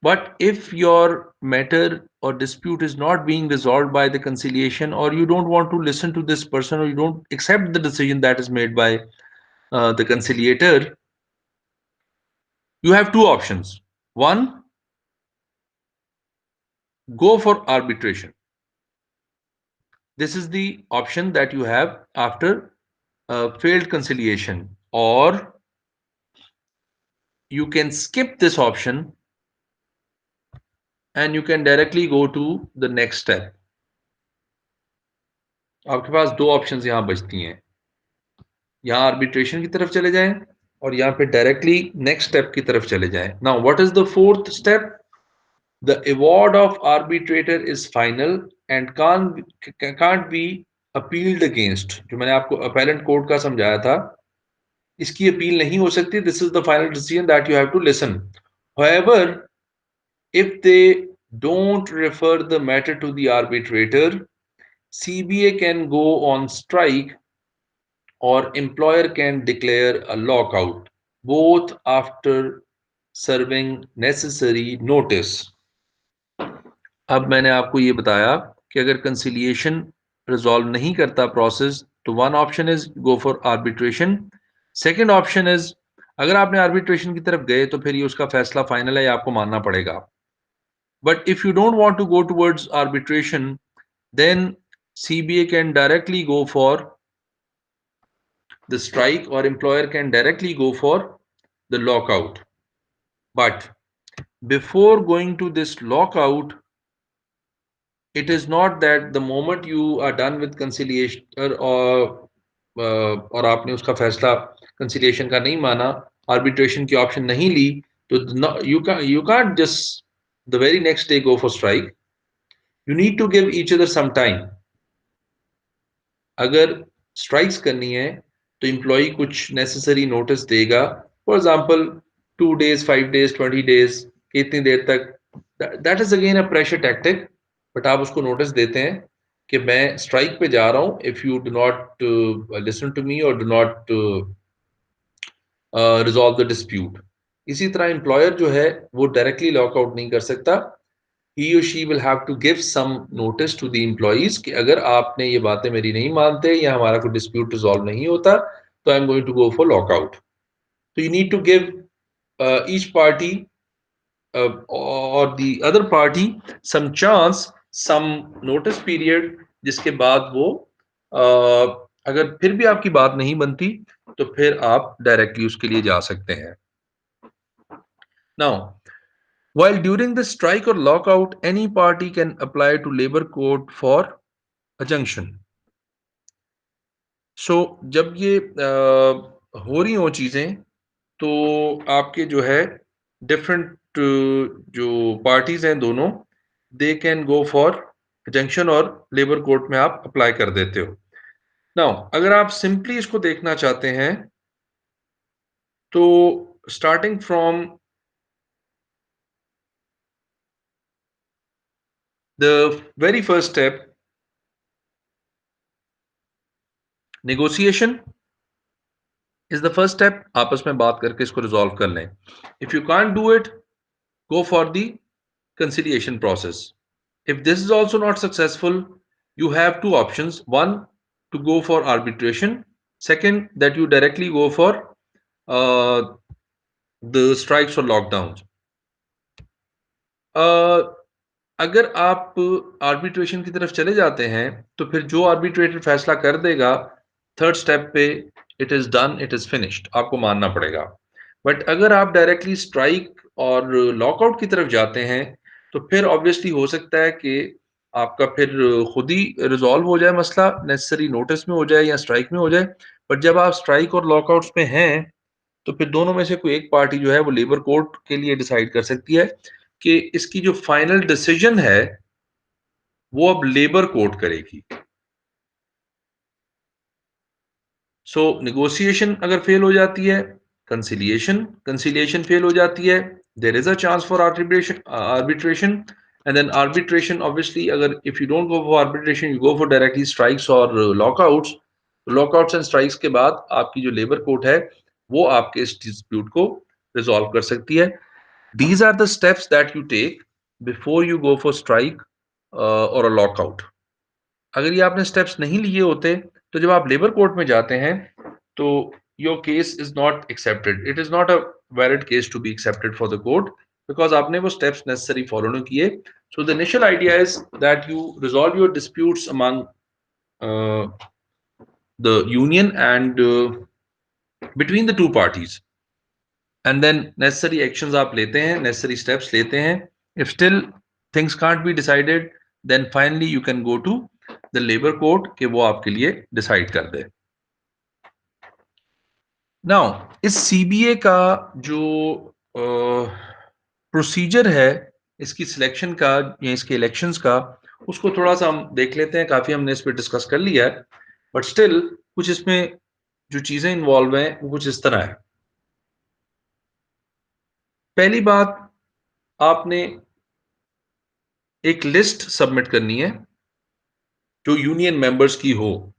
But if your matter or dispute is not being resolved by the conciliation, or you don't want to listen to this person, or you don't accept the decision that is made by the conciliator, you have two options. One, go for arbitration. This is the option that you have after failed conciliation. Or you can skip this option and you can directly go to the next step. आपके पास दो options यहां बचती हैं, यहां arbitration की तरफ चले जाएं और यहां पे डायरेक्टली नेक्स्ट स्टेप की तरफ चले जाएं. Now what is the fourth step? The award of arbitrator is final and can't be appealed against. जो मैंने आपको अपैलेंट कोर्ट का समझाया था, इसकी अपील नहीं हो सकती. This is the final decision that you have to listen. However, if they don't refer the matter to the arbitrator, CBA can go on strike or employer can declare a lockout, both after serving necessary notice. अब मैंने आपको ये बताया कि अगर conciliation resolve नहीं करता process, तो one option is go for arbitration. Second option is, अगर आपने आर्बिट्रेशन की तरफ गए तो फिर ये उसका फैसला फाइनल है, आपको मानना पड़ेगा. But if you don't want to go towards arbitration, then CBA can directly go for the strike or employer can directly go for the lockout. But before going to this lockout, it is not that the moment you are done with conciliation और आपने उसका फैसला conciliation का नहीं माना, arbitration की option नहीं ली, तो you can't just the very next day go for strike. You need to give each other some time. अगर स्ट्राइक्स करनी है तो एम्प्लॉय कुछ नेसेसरी नोटिस देगा. For example 2 days, 5 days, 20 days, कितनी देर तक. That is again a pressure tactic. But आप उसको नोटिस देते हैं कि मैं स्ट्राइक पे जा रहा हूं, if you do not listen to me और do not resolve the dispute. इसी तरह एम्प्लॉयर जो है वो डायरेक्टली लॉकआउट नहीं कर सकता. he or she will have to give some notice to the employees कि अगर आपने ये बातें मेरी नहीं मानते या हमारा कोई dispute resolve नहीं होता, तो I'm going to go for lockout. So you need to give each party or the other party some chance, some notice period, जिसके बाद वो अगर फिर भी आपकी बात नहीं बनती, तो फिर आप डायरेक्टली उसके लिए जा सकते हैं. Now, while during the strike or lockout, any party can apply to labor court for अजंक्शन. सो जब ये हो रही हो चीजें, तो आपके जो है डिफरेंट जो पार्टीज हैं दोनों, they can go for junction और लेबर कोर्ट में आप अप्लाई कर देते हो. नाउ अगर आप सिंपली इसको देखना चाहते हैं, तो starting from the very first step, negotiation is the first step. आपस में बात करके इसको रिजॉल्व कर लें. If you can't do it, go for the conciliation process. If this is also not successful, you have two options. One, to go for arbitration. Second, that you directly go for uh, the strikes or lockdowns. अगर आप arbitration की तरफ चले जाते हैं तो फिर जो आर्बिट्रेटर फैसला कर देगा थर्ड स्टेप पे, it is done, it is finished, आपको मानना पड़ेगा। बट अगर आप डायरेक्टली स्ट्राइक और लॉकआउट की तरफ जाते हैं तो फिर ऑब्वियसली हो सकता है कि आपका फिर खुद ही रिजॉल्व हो जाए मसला, नेसेसरी नोटिस में हो जाए या स्ट्राइक में हो जाए। बट जब आप स्ट्राइक और लॉकआउट्स में हैं तो फिर दोनों में से कोई एक पार्टी जो है वो लेबर कोर्ट के लिए डिसाइड कर सकती है कि इसकी जो फाइनल डिसीजन है वो अब लेबर कोर्ट करेगी। सो नेगोशिएशन अगर फेल हो जाती है, कंसिलिएशन कंसिलिएशन फेल हो जाती है, there is a chance for arbitration and then arbitration obviously, अगर if you don't go for arbitration you go for directly strikes और लॉकआउट्स, लॉकआउट्स एंड स्ट्राइक्स के बाद आपकी जो लेबर कोर्ट है वो आपके इस डिस्प्यूट को रिजॉल्व कर सकती है। These are the steps that you take before you go for strike or a lockout. अगर ये आपने स्टेप्स नहीं लिए होते तो जब आप लेबर कोर्ट में जाते हैं तो your case is not accepted, it is not a valid case to be accepted for the court because आपने वो स्टेप्स नेसेसरी फॉलो नहीं किए। So the initial idea is that you resolve your disputes among the union and between the two parties and then necessary actions आप लेते हैं, necessary steps लेते हैं। If still things can't be decided then finally you can go to the labour court कि वो आपके लिए decide कर दे। नाउ इस सीबीए का जो प्रोसीजर है, इसकी सिलेक्शन का या इसके इलेक्शंस का, उसको थोड़ा सा हम देख लेते हैं। काफी हमने इस पर डिस्कस कर लिया है बट स्टिल कुछ इसमें जो चीजें इन्वॉल्व हैं वो कुछ इस तरह है। पहली बात, आपने एक लिस्ट सबमिट करनी है जो यूनियन मेंबर्स की हो,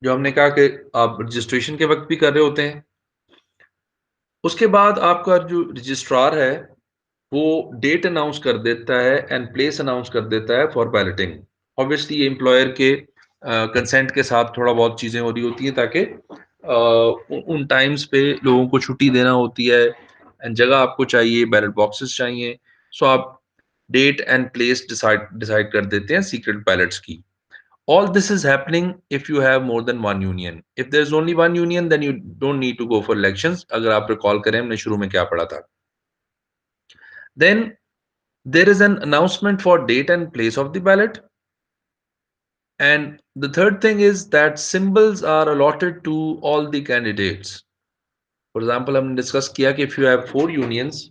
जो हमने कहा कि आप रजिस्ट्रेशन के वक्त भी कर रहे होते हैं। उसके बाद आपका जो रजिस्ट्रार है वो डेट अनाउंस कर देता है एंड प्लेस अनाउंस कर देता है फॉर बैलेटिंग। ऑब्वियसली ये एम्प्लॉयर के कंसेंट के साथ थोड़ा बहुत चीज़ें हो रही होती हैं ताकि उन टाइम्स पे लोगों को छुट्टी देना होती है एंड जगह आपको चाहिए, बैलेट बॉक्सेस चाहिए। सो आप date and place decide decide कर देते हैं सीक्रेट बैलेट्स की। All this is happening if you have more than one union. If there's only one union, then you don't need to go for elections. अगर आप recall करें हमने शुरू में क्या पढ़ा था। Then there is an announcement for date and place of the ballot. And the third thing is that symbols are allotted to all the candidates. For example, हमने डिस्कस किया कि if you have 4 unions,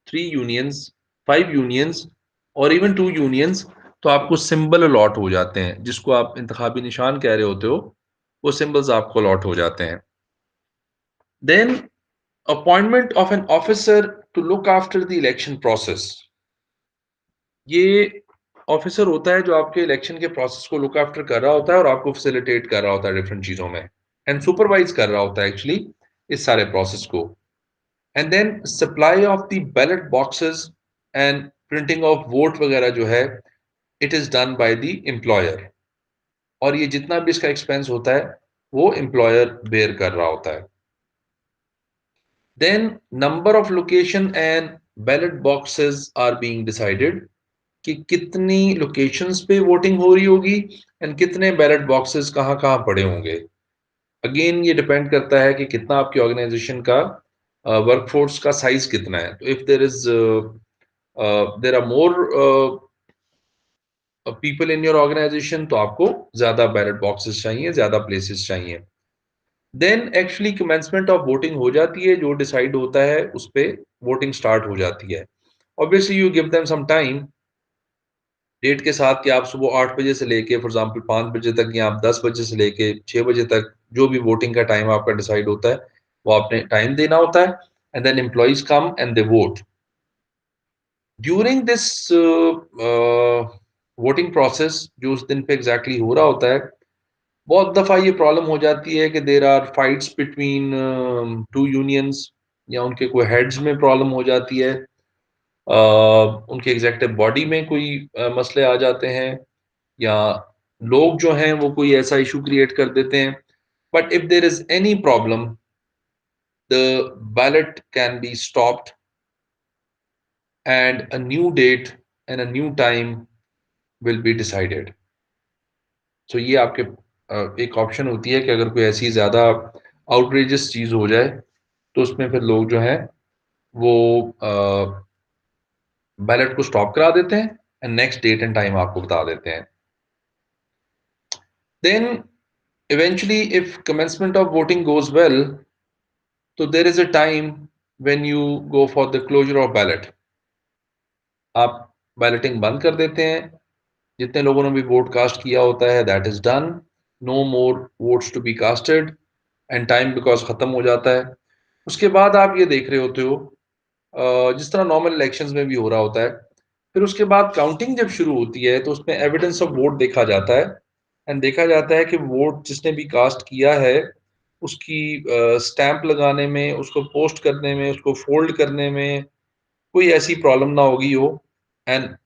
3 unions, 5 unions और even 2 unions, तो आपको symbol allot हो जाते हैं जिसको आप इंतखाबी निशान कह रहे होते हो, वो सिंबल्स आपको अलॉट हो जाते हैं। Then appointment of an officer to look after the election process. ये ऑफिसर होता है जो आपके इलेक्शन के प्रोसेस को लुक आफ्टर कर रहा होता है और आपको फैसिलिटेट कर रहा होता है डिफरेंट चीजों में एंड सुपरवाइज कर रहा होता है एक्चुअली इस सारे प्रोसेस को। And then supply of the ballot boxes and printing of vote वगैरह जो है, it is done by the employer, और ये जितना भी इसका एक्सपेंस होता है वो एम्प्लॉयर बेयर कर रहा होता है। Then number of location and ballot boxes are being decided कि कितनी लोकेशंस पे वोटिंग हो रही होगी एंड कितने बैलेट बॉक्सेस कहाँ कहाँ पड़े होंगे। अगेन ये डिपेंड करता है कि कितना आपकी ऑर्गेनाइजेशन का वर्कफोर्स का साइज कितना है। तो if there are more people in your organisation तो आपको ज्यादा बैलेट बॉक्सेस चाहिए, ज्यादा प्लेसेस चाहिए। Then actually commencement of voting हो जाती है, जो डिसाइड होता है उस पे वोटिंग स्टार्ट हो जाती है। Obviously you give them some time date के साथ कि आप सुबह 8 बजे से लेके फॉर एग्जांपल 5 बजे तक या आप 10 बजे से लेके 6 बजे तक जो भी वोटिंग का टाइम आपका डिसाइड होता है वो आपने टाइम देना होता है and then employees come and they vote. During this voting process जो उस दिन पे एग्जैक्टली exactly हो रहा होता है, बहुत दफा ये प्रॉब्लम हो जाती है कि there are fights between two unions या उनके कोई हेड्स में प्रॉब्लम हो जाती है, उनके एग्जेक्टिव बॉडी में कोई मसले आ जाते हैं या लोग जो हैं वो कोई ऐसा इशू क्रिएट कर देते हैं। But if there is any problem the ballot can be stopped and a new date and a new time will be decided. So ये आपके एक ऑप्शन होती है कि अगर कोई ऐसी ज़्यादा आउटरेजियस चीज़ हो जाए तो उसमें फिर लोग जो हैं वो बैलेट को स्टॉप करा देते हैं and next date and time आपको बता देते हैं. Then eventually if commencement of voting goes well, so there is a time when you go for the closure of ballot. आप बैलेटिंग बंद कर देते हैं. जितने लोगों ने भी वोट कास्ट किया होता है that is done. No more votes to be casted and time because खत्म हो जाता है. उसके बाद आप ये देख रहे होते हो जिस तरह नॉर्मल इलेक्शंस में भी हो रहा होता है. फिर उसके बाद काउंटिंग जब शुरू होती है तो उसमें एविडेंस ऑफ वोट देखा जाता है एंड देखा जाता है कि वोट जिसने भी कास्ट किया है उसकी स्टैंप लगाने में, उसको पोस्ट करने में, उसको फोल्ड करने में कोई ऐसी प्रॉब्लम ना होगी हो. And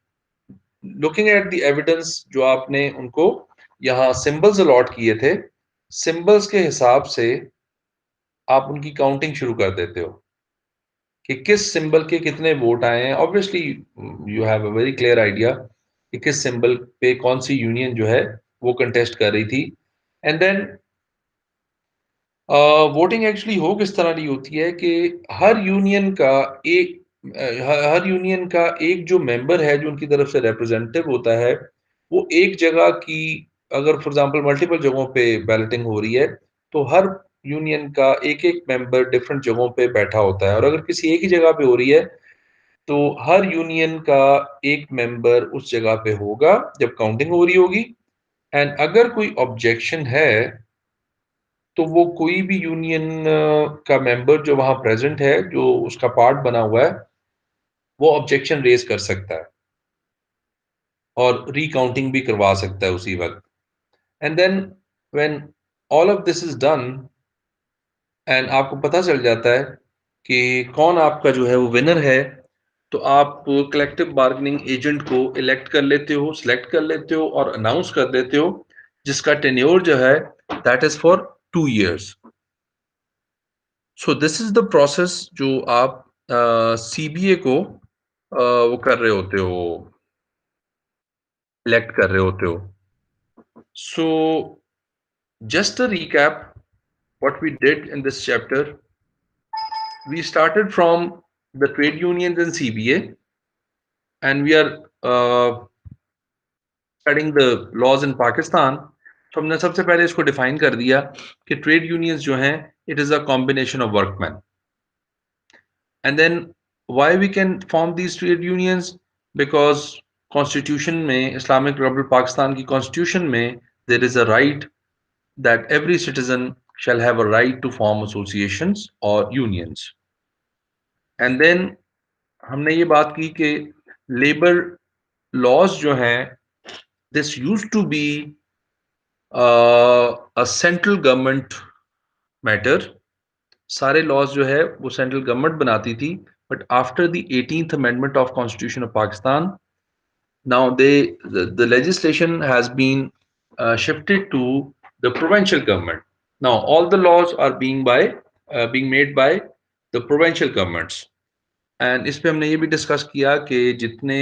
looking at the evidence जो आपने उनको यहाँ सिंबल्स अलॉट किए थे, सिंबल्स के हिसाब से आप उनकी काउंटिंग शुरू कर देते हो कि किस सिंबल के कितने वोट आए हैं. Obviously you have a very clear idea कि किस सिंबल पे कौन सी यूनियन जो है वो कंटेस्ट कर रही थी. एंड देन वोटिंग एक्चुअली हो किस तरह की होती है कि हर यूनियन का एक हर यूनियन का एक जो मेंबर है जो उनकी तरफ से रिप्रेजेंटेटिव होता है वो एक जगह की, अगर फॉर एग्जांपल मल्टीपल जगहों पे बैलेटिंग हो रही है तो हर यूनियन का एक एक मेंबर डिफरेंट जगहों पे बैठा होता है. और अगर किसी एक ही जगह पे हो रही है तो हर यूनियन का एक मेंबर उस जगह पे होगा जब काउंटिंग हो रही होगी. एंड अगर कोई ऑब्जेक्शन है तो वो कोई भी यूनियन का मेंबर जो वहां प्रेजेंट है जो उसका पार्ट बना हुआ है वो ऑब्जेक्शन रेज कर सकता है और रिकाउंटिंग भी करवा सकता है उसी वक्त. And then when all of this is done and आपको पता चल जाता है कि कौन आपका जो है वो विनर है, तो आप कलेक्टिव बार्गेनिंग एजेंट को इलेक्ट कर लेते हो, सिलेक्ट कर लेते हो और अनाउंस कर देते हो जिसका टेन्योर जो है that is for 2 years. So this is the process जो आप सीबीए को वो कर रहे होते हो, इलेक्ट कर रहे होते हो. So just a recap what we did in this chapter. We started from the trade unions and CBA, and we are studying the laws in Pakistan. तो हमने सबसे पहले इसको डिफाइन कर दिया कि ट्रेड यूनियंस जो हैं it is a combination of workman. And then why we can form these trade unions, because constitution में, इस्लामिक रिपब्लिक पाकिस्तान की कॉन्स्टिट्यूशन में there is a right that every citizen shall have a right to form associations or unions. And then हमने ये बात की कि labour laws जो हैं this use to be a central government matter. सारे लॉज जो है वो सेंट्रल गवर्नमेंट बनाती थी. But after the 18th amendment of constitution of Pakistan, now the legislation has been shifted to the provincial government. Now all the laws are being made by the provincial governments. And इस पे हमने ये भी discuss किया कि जितने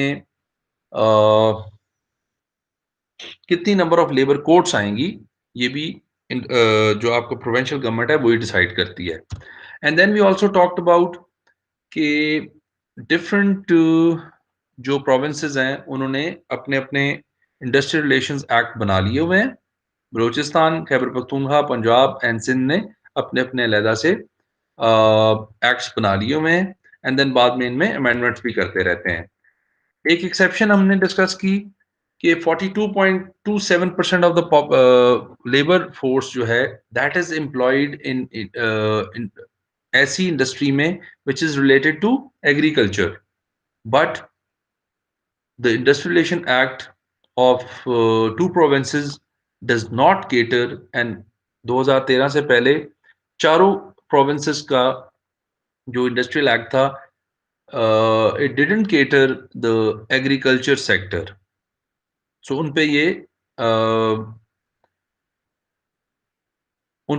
कितनी number of labour courts आएंगी ये भी जो आपको प्रोविंशियल गवर्नमेंट है वो ही डिसाइड करती है. And then we also talked about कि डिफरेंट जो प्रोविंसेस हैं उन्होंने अपने अपने इंडस्ट्रियल रिलेशंस एक्ट बना लिए हुए हैं. बलूचिस्तान, खैबर पख्तूनख्वा, पंजाब एंड सिंध ने अपने अपने अलहदा से एक्ट्स बना लिए हुए हैं. एंड देन बाद में इनमें अमेंडमेंट्स भी करते रहते हैं. एक एक्सेप्शन हमने डिस्कस की कि 42.27% ऑफ द लेबर फोर्स जो है दैट इज एम्प्लॉयड इन ऐसी इंडस्ट्री में which is related to agriculture. But the industrial relation act of two provinces does not cater. And 2013 से पहले चारों प्रोविंसेस का जो इंडस्ट्रियल एक्ट था it didn't cater the agriculture sector. सो उन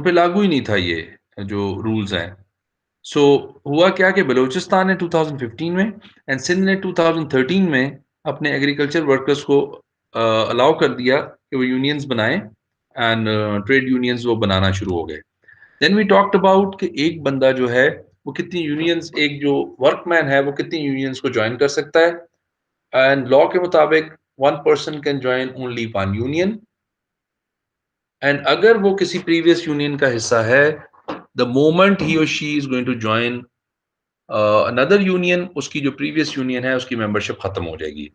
पे लागू ही नहीं था ये जो रूल्स हैं. सो हुआ क्या कि बलूचिस्तान ने 2015 में एंड सिंध ने 2013 में अपने एग्रीकल्चर वर्कर्स को अलाउ कर दिया कि वो यूनियंस बनाएं एंड ट्रेड यूनियंस वो बनाना शुरू हो गए। देन वी टॉक्ड अबाउट कि एक बंदा जो है वो कितनी यूनियंस, एक जो वर्कमैन है वो कितनी यूनियंस को ज्वाइन कर सकता है। एंड लॉ के मुताबिक one person can join only one union, and अगर वो किसी प्रीवियस यूनियन का हिस्सा है, द मोमेंट ही और she is going to join another union, उसकी जो प्रीवियस यूनियन है उसकी मेंबरशिप खत्म हो जाएगी,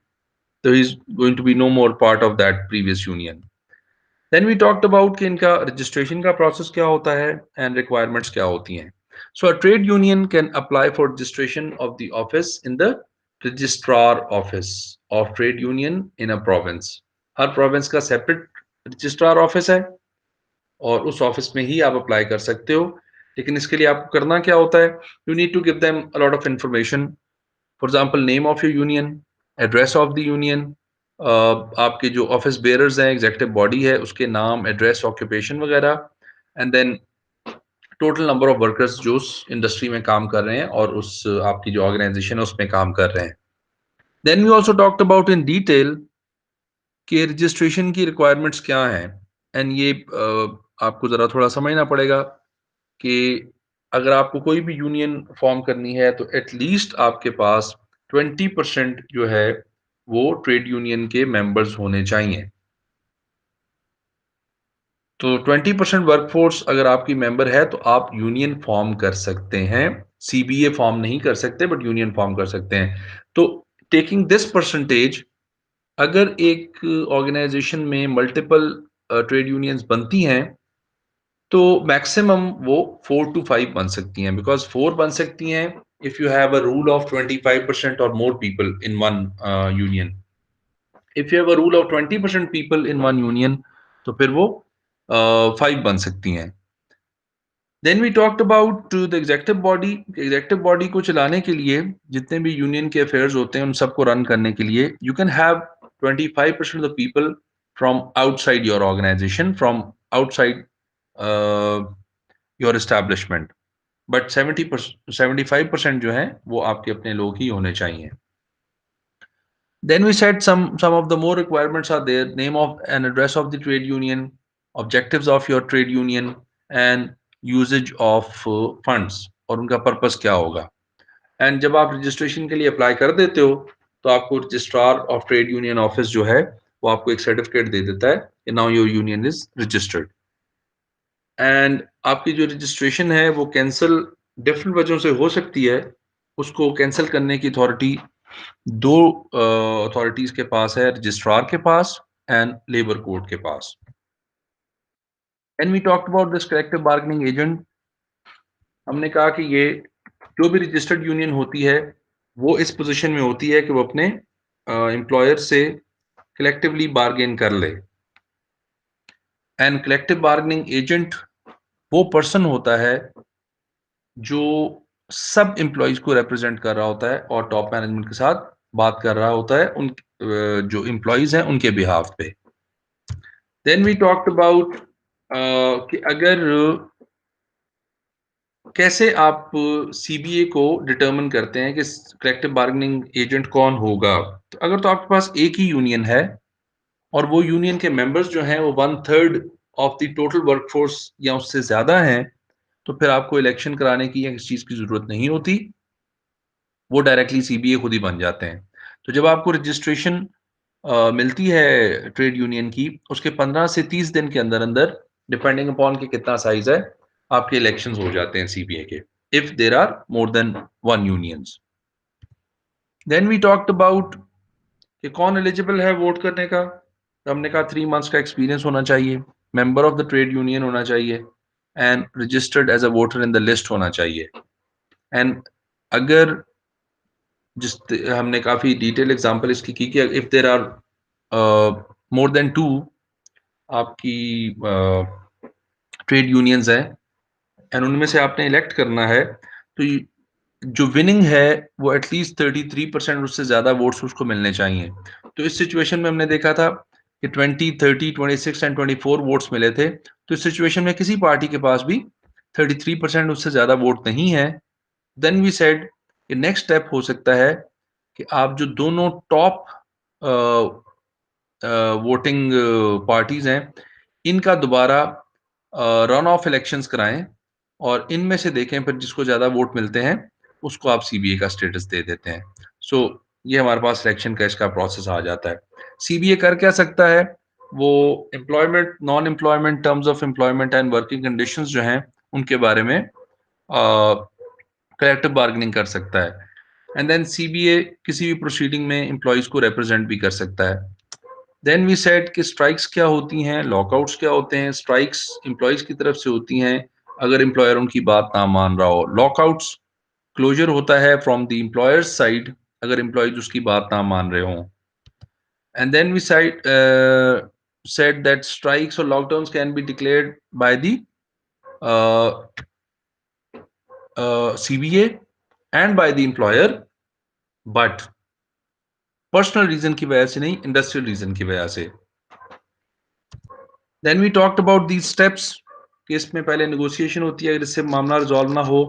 तो he is going to be no more part of that previous union. Then we talked about कि इनका रजिस्ट्रेशन का प्रोसेस क्या होता है एंड रिक्वायरमेंट्स क्या होती हैं। So a trade union can apply for registration of the office in the registrar office of trade union in a province. हर प्रोविंस का सेपरेट रजिस्ट्रार ऑफिस है और उस ऑफिस में ही आप अप्लाई कर सकते हो। लेकिन इसके लिए आपको करना क्या होता है, you need to give them a lot of information. For example name of your union, address of the union, आपके जो ऑफिस बेयरर्स हैं, एग्जीक्यूटिव बॉडी है उसके नाम, एड्रेस, ऑक्यूपेशन वगैरह, and then total number of workers जो उस industry में काम कर रहे हैं और उस आपकी जो ऑर्गेनाइजेशन है उसमें काम कर रहे हैं। Then we also talked about in detail कि रजिस्ट्रेशन की रिक्वायरमेंट्स क्या हैं। एंड ये आपको ज़रा थोड़ा समझना पड़ेगा कि अगर आपको कोई भी यूनियन फॉर्म करनी है तो एटलीस्ट आपके पास 20% जो है वो ट्रेड यूनियन के मेंबर्स होने चाहिए। तो 20% वर्कफोर्स अगर आपकी मेंबर है तो आप यूनियन फॉर्म कर सकते हैं। सीबीए फॉर्म नहीं कर सकते बट यूनियन फॉर्म कर सकते हैं। तो टेकिंग दिस परसेंटेज, अगर एक ऑर्गेनाइजेशन में मल्टीपल ट्रेड यूनियंस बनती हैं तो मैक्सिमम वो 4 to 5 बन सकती हैं, बिकॉज 4 बन सकती हैं if you have a rule of 25% और more people in one union. If you have a rule of 20% people in one union तो फिर वो 5 बन सकती हैं। Then we talked about the executive body. Executive body को चलाने के लिए, जितने भी यूनियन के अफेयर्स होते हैं उन सबको रन करने के लिए, you can have 25% of the people from outside your organisation, from outside your establishment, but 75% जो है वो आपके अपने लोग ही होने चाहिए। Then we said some of the more requirements are there: name of and address of the trade union, objectives of your trade union, and usage of funds, और उनका पर्पस क्या होगा। एंड जब आप रजिस्ट्रेशन के लिए अप्लाई कर देते हो तो आपको registrar of trade union office जो है वो आपको एक सर्टिफिकेट दे देता है कि now your union is registered. And आपकी जो रजिस्ट्रेशन है वो कैंसिल डिफरेंट वजहों से हो सकती है। उसको कैंसिल करने की अथॉरिटी दो अथॉरिटीज के पास है, रजिस्ट्रार के पास एंड लेबर कोर्ट के पास। And we talked about this collective bargaining agent. हमने कहा कि ये जो भी रजिस्टर्ड यूनियन होती है वो इस पोजीशन में होती है कि वो अपने एम्प्लॉयर से कलेक्टिवली बार्गेन कर ले। एंड कलेक्टिव बार्गेनिंग एजेंट वो पर्सन होता है जो सब एम्प्लॉयज को रिप्रेजेंट कर रहा होता है और टॉप मैनेजमेंट के साथ बात कर रहा होता है उन जो एम्प्लॉयज हैं उनके बिहाफ पे। देन वी टॉक्ड अबाउट कि अगर कैसे आप सीबीए को डिटरमिन करते हैं कि कलेक्टिव बार्गेनिंग एजेंट कौन होगा। तो अगर तो आपके पास एक ही यूनियन है और वो यूनियन के मेंबर्स जो हैं वो 1/3 ऑफ द टोटल वर्कफोर्स या उससे ज्यादा हैं, तो फिर आपको इलेक्शन कराने की या किसी चीज की जरूरत नहीं होती, वो डायरेक्टली सीबीए खुद ही बन जाते हैं। तो जब आपको रजिस्ट्रेशन मिलती है ट्रेड यूनियन की, उसके 15 से 30 दिन के अंदर अंदर, डिपेंडिंग अपॉन कि कितना साइज है, आपके इलेक्शंस हो जाते हैं सीबीए के, if there are more than one unions. Then we talked about कि कौन एलिजिबल है वोट करने का। तो हमने कहा 3 months का एक्सपीरियंस होना चाहिए, member of the trade union होना चाहिए, and registered as a voter in the list होना चाहिए। एंड अगर जिस हमने काफी डिटेल एग्जांपल इसकी की कि if there are more than 2 आपकी ट्रेड यूनियंस हैं एंड उनमें से आपने इलेक्ट करना है, तो जो विनिंग है वो एटलीस्ट 33% उससे ज्यादा वोट्स उसको मिलने चाहिए। तो इस सिचुएशन में हमने देखा था कि 20, 30, 26 एंड 24 वोट्स मिले थे। तो इस सिचुएशन में किसी पार्टी के पास भी 33% उससे ज्यादा वोट नहीं है, देन वी सेड कि नेक्स्ट स्टेप हो सकता है कि आप जो दोनों टॉप वोटिंग पार्टीज हैं इनका दोबारा रन ऑफ इलेक्शंस कराएं और इनमें से देखें फिर जिसको ज़्यादा वोट मिलते हैं उसको आप सीबीए का स्टेटस दे देते हैं। सो ये हमारे पास सिलेक्शन का इसका प्रोसेस आ जाता है। सीबीए कर क्या सकता है, वो employment, non employment, terms of employment and working conditions जो हैं उनके बारे में कलेक्टिव बार्गेनिंग कर सकता है। एंड देन सीबीए किसी भी प्रोसीडिंग में एम्प्लॉयज़ को रिप्रेजेंट भी कर सकता है। देन वी सेड कि स्ट्राइक्स क्या होती हैं, लॉकआउट्स क्या होते हैं। स्ट्राइक्स एम्प्लॉयज की तरफ से होती हैं अगर एम्प्लॉयर उनकी बात ना मान रहा हो। लॉकआउट्स क्लोजर होता है फ्रॉम द एम्प्लॉयर्स साइड अगर एम्प्लॉयज उसकी बात ना मान रहे हों। And then we said that strikes or lockdowns can be declared by the CBA and by the employer, but personal reason की वजह से नहीं, इंडस्ट्रियल रीजन की वजह से। Then we talked about these steps कि इसमें पहले नेगोशिएशन होती है, अगर इससे मामला रिजॉल्व ना हो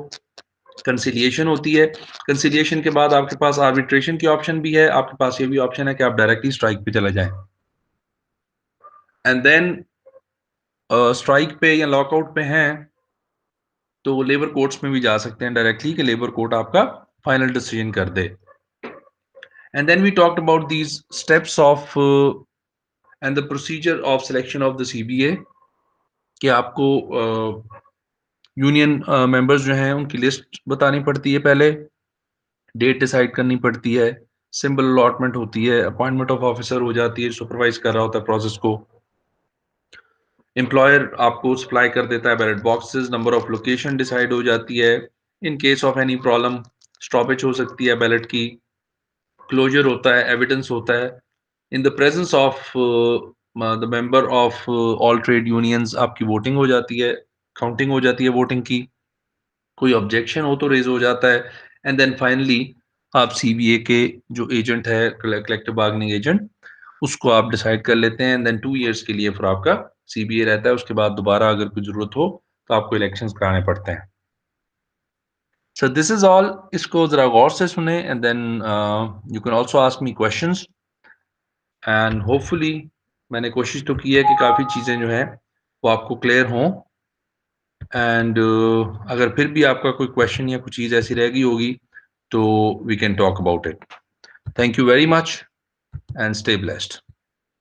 कंसिलिएशन होती है। कंसिलिएशन के बाद आपके पास आर्बिट्रेशन की ऑप्शन भी है, आपके पास ये भी ऑप्शन है कि आप डायरेक्टली स्ट्राइक पे चले जाएं। एंड देन स्ट्राइक पे या लॉकआउट पे हैं तो लेबर कोर्ट्स में भी जा सकते हैं डायरेक्टली कि लेबर कोर्ट आपका फाइनल डिसीजन कर दे। And then we talked about these steps of and the procedure of selection of the CBA कि आपको यूनियन मेंबर्स जो हैं उनकी लिस्ट बतानी पड़ती है, पहले डेट डिसाइड करनी पड़ती है, सिंबल अलॉटमेंट होती है, अपॉइंटमेंट ऑफ ऑफिसर हो जाती है, सुपरवाइज कर रहा होता है प्रोसेस को। एम्प्लॉयर आपको सप्लाई कर देता है ballot boxes, number of location decide हो जाती है। In case of any problem stoppage हो सकती है बैलेट की, क्लोजर होता है, एविडेंस होता है। In the presence of the member of all trade unions आपकी वोटिंग हो जाती है, काउंटिंग हो जाती है वोटिंग की, कोई ऑब्जेक्शन हो तो रेज हो जाता है। एंड देन फाइनली आप सीबीए के जो एजेंट है, कलेक्टिव बार्गेनिंग एजेंट, उसको आप डिसाइड कर लेते हैं। एंड देन 2 इयर्स के लिए फिर आपका सीबीए रहता है। उसके बाद दोबारा अगर कोई जरूरत हो तो आपको इलेक्शंस कराने पड़ते हैं। So this is all. इसको जरा गौर से सुने and then you can also ask me questions and hopefully मैंने कोशिश तो की है कि काफ़ी चीज़ें जो हैं वो आपको क्लियर हों। एंड अगर फिर भी आपका कोई क्वेश्चन या कोई चीज़ ऐसी रह गई होगी तो we can talk about it. Thank you very much and stay blessed.